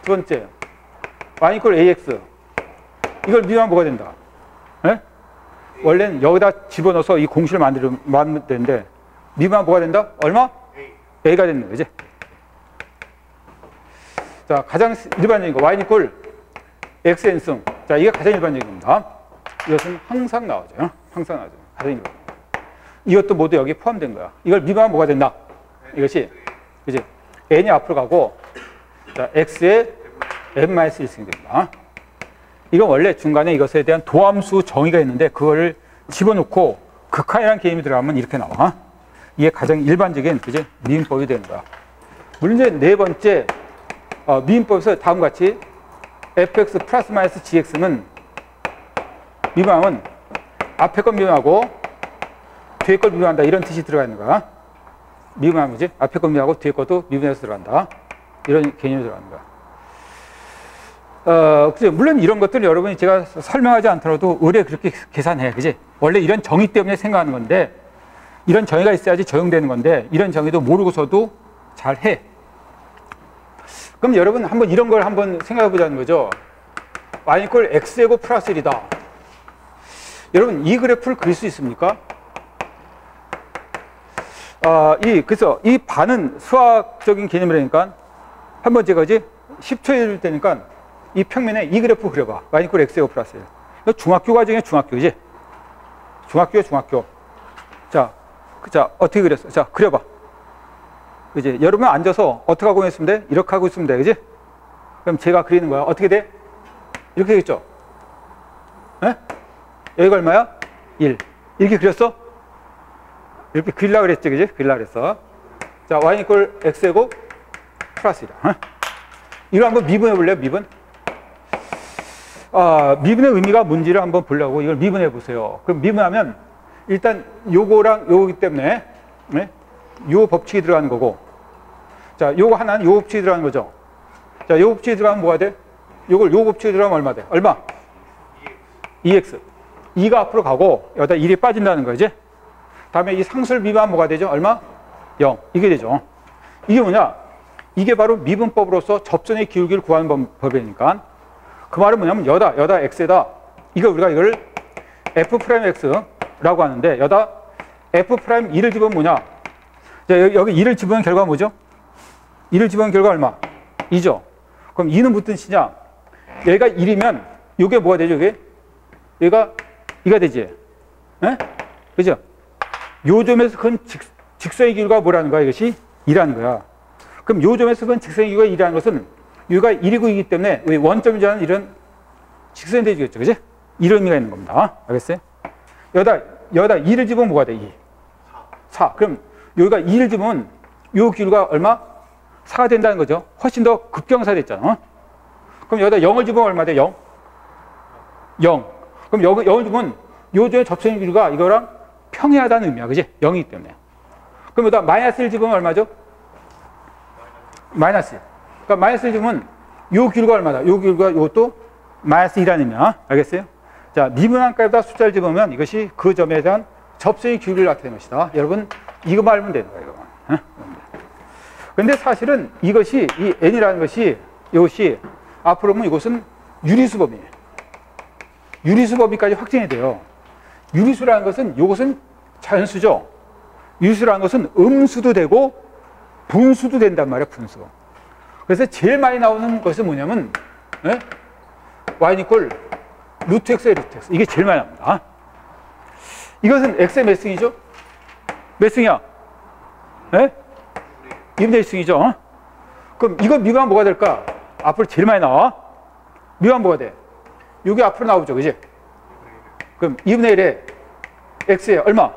두 번째, y = ax. 이걸 미분하면 뭐가 된다? 네? 원래는 여기다 집어넣어서 이 공식을 만들면 되는데, 미분하면 뭐가 된다? 얼마? a가 되는 거지. 자, 가장 일반적인 거, y = xn승. 자, 이게 가장 일반적인 겁니다. 이것은 항상 나오죠. 항상 나오죠. 가장 일반적인 거. 이것도 모두 여기에 포함된 거야. 이걸 미분하면 뭐가 된다? 이것이, 그지? n이 앞으로 가고, 자, x의 n-1승이 됩니다. 이건 원래 중간에 이것에 대한 도함수 정의가 있는데, 그거를 집어넣고 극한이라는 개념이 들어가면 이렇게 나와. 이게 가장 일반적인, 그지? 미분법이 되는 거야. 물론 이제 네 번째, 미분법에서 다음과 같이 fx 플러스 마이너스 gx는 미분하면 앞에 건 미분하고 뒤에 걸 미분한다. 이런 뜻이 들어가 있는 거야. 미분하면 그지? 앞에 건 미분하고 뒤에 것도 미분해서 들어간다. 이런 개념이 들어가는 거야. 그죠? 물론 이런 것들은 여러분이 제가 설명하지 않더라도 의뢰 그렇게 계산해. 그지? 원래 이런 정의 때문에 생각하는 건데, 이런 정의가 있어야지 적용되는 건데, 이런 정의도 모르고서도 잘 해. 그럼 여러분 한번 이런 걸 한번 생각해 보자는 거죠. y = x제곱 플러스 1이다. 여러분 이 그래프를 그릴 수 있습니까? 그래서 이 반은 수학적인 개념이라니까, 한번 제가 이제 10초 해줄 테니까 이 평면에 이 그래프 그려봐. y = x제곱 플러스 1. 이거 중학교 과정의 중학교지. 중학교야, 중학교. 자, 어떻게 그렸어? 자, 그려봐. 그지? 여러분 앉아서 어떻게 하고 있으면 돼? 이렇게 하고 있으면 돼. 그지? 그럼 제가 그리는 거야. 어떻게 돼? 이렇게 되겠죠? 에? 여기가 얼마야? 1. 이렇게 그렸어? 이렇게 그리려고 그랬지, 그지? 그리려고 그랬어. 자, y 이퀄 x제곱 플러스 1. 이거 한번 미분해 볼래요? 미분? 미분의 의미가 뭔지를 한번 보려고 이걸 미분해 보세요. 그럼 미분하면 일단 요거랑 요거기 때문에 네? 요 법칙이 들어가는 거고, 자, 요거 하나는 요 법칙이 들어가는 거죠. 자, 요 법칙이 들어가면 뭐가 돼? 요걸 요 법칙이 들어가면 얼마 돼? 얼마? 2x. 2가 앞으로 가고 여기다 1이 빠진다는 거지. 다음에 이 상수를 미분하면 뭐가 되죠? 얼마? 0. 이게 되죠. 이게 뭐냐? 이게 바로 미분법으로서 접선의 기울기를 구하는 법이니까. 그 말은 뭐냐면 여다 x에다 이거 우리가 이걸 f'x라고 하는데 여다 f'2를 집으면 뭐냐? 자, 여기 2를 집으면 결과 뭐죠? 2를 집으면 결과 얼마? 2죠. 그럼 2는 무슨 뜻이냐? 얘가 1이면 이게 뭐가 되죠? 얘가 2가 되지. 에? 그죠? 요 점에서 큰 직선의 기울기가 뭐라는 거야? 이것이 2라는 거야. 그럼 요 점에서 큰 직선의 기울기가 2라는 것은 여기가 1이고 2이기 때문에 원점이라는 이런 직선이 되겠죠. 그지? 이런 의미가 있는 겁니다. 알겠어요? 여기다 2를 집으면 뭐가 돼? 2. 4. 그럼 여기가 2를 집으면 요 기울기가 얼마? 4가 된다는 거죠. 훨씬 더 급경사 됐잖아. 그럼 여기다 0을 집으면 얼마 돼? 0. 0. 그럼 0을 집으면 요 점의 접선의 기울기가 이거랑 평행하다는 의미야. 그지? 0이기 때문에. 그럼 여기다 마이너스를 집으면 얼마죠? 마이너스. 그러니까 마이너스를 집으면 요 기울기가 얼마다? 요 기울기가 요것도 마이너스 2라는 의미야. 알겠어요? 자, 미분한 값에다 숫자를 집으면 이것이 그 점에 대한 접선의 기울기를 나타내는 것이다. 여러분, 이거만 알면 되는 거야, 이거만. 근데 사실은 이것이, 이 n이라는 것이, 이것이, 앞으로 보면 이것은 유리수법이에요. 유리수법이까지 확정이 돼요. 유리수라는 것은, 이것은 자연수죠. 유리수라는 것은 음수도 되고, 분수도 된단 말이야, 분수. 그래서 제일 많이 나오는 것은 뭐냐면, 예? y 이퀄 루트 x의 루트 x. 이게 제일 많이 나옵니다. 이것은 x의 몇 승이죠? 몇 승이야? 예? 2분의 1승이죠. 그럼 이거 미분하면 뭐가 될까? 앞으로 제일 많이 나와. 미분하면 뭐가 돼? 이게 앞으로 나오죠. 그지? 그럼 2분의 1에 x에 얼마?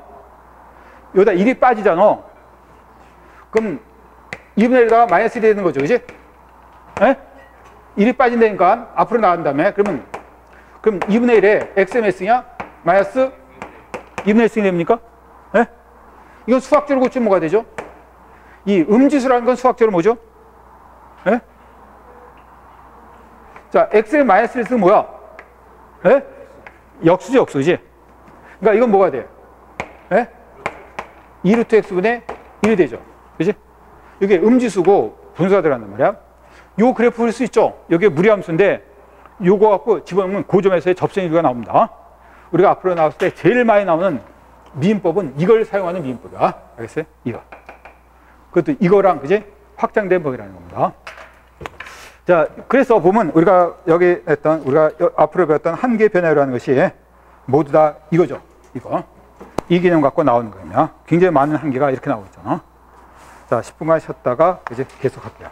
여기다 1이 빠지잖아. 그럼 2분의 1에다가 마이너스 1이 되는 거죠. 그지? 예? 1이 빠진다니까 앞으로 나간 다음에 그럼 2분의 1에 x의 몇 승이야? 마이너스 2분의 1승이 됩니까? 예? 이건 수학적으로 고치면 뭐가 되죠? 이 음지수라는 건 수학적으로 뭐죠? 예? 자, x의 마이너스 1승은 뭐야? 예? 역수죠, 역수지. 그러니까 이건 뭐가 돼? 예? 2루트 x분의 1이 되죠. 그지? 이게 음지수고 분수가 들어간단 말이야. 요 그래프 볼 수 있죠? 여기에 무리함수인데 요거 갖고 집어넣으면 그 점에서의 접선의 기울기가 나옵니다. 우리가 앞으로 나왔을 때 제일 많이 나오는 미분법은 이걸 사용하는 미분법이야. 알겠어요? 이거. 그것도 이거랑, 그지? 확장된 법이라는 겁니다. 자, 그래서 보면 우리가 여기 했던, 우리가 앞으로 배웠던 한계 변화라는 것이 모두 다 이거죠. 이거. 이 개념 갖고 나오는 거예요. 굉장히 많은 한계가 이렇게 나오고 있잖아. 자, 10분간 쉬었다가 이제 계속 할게요.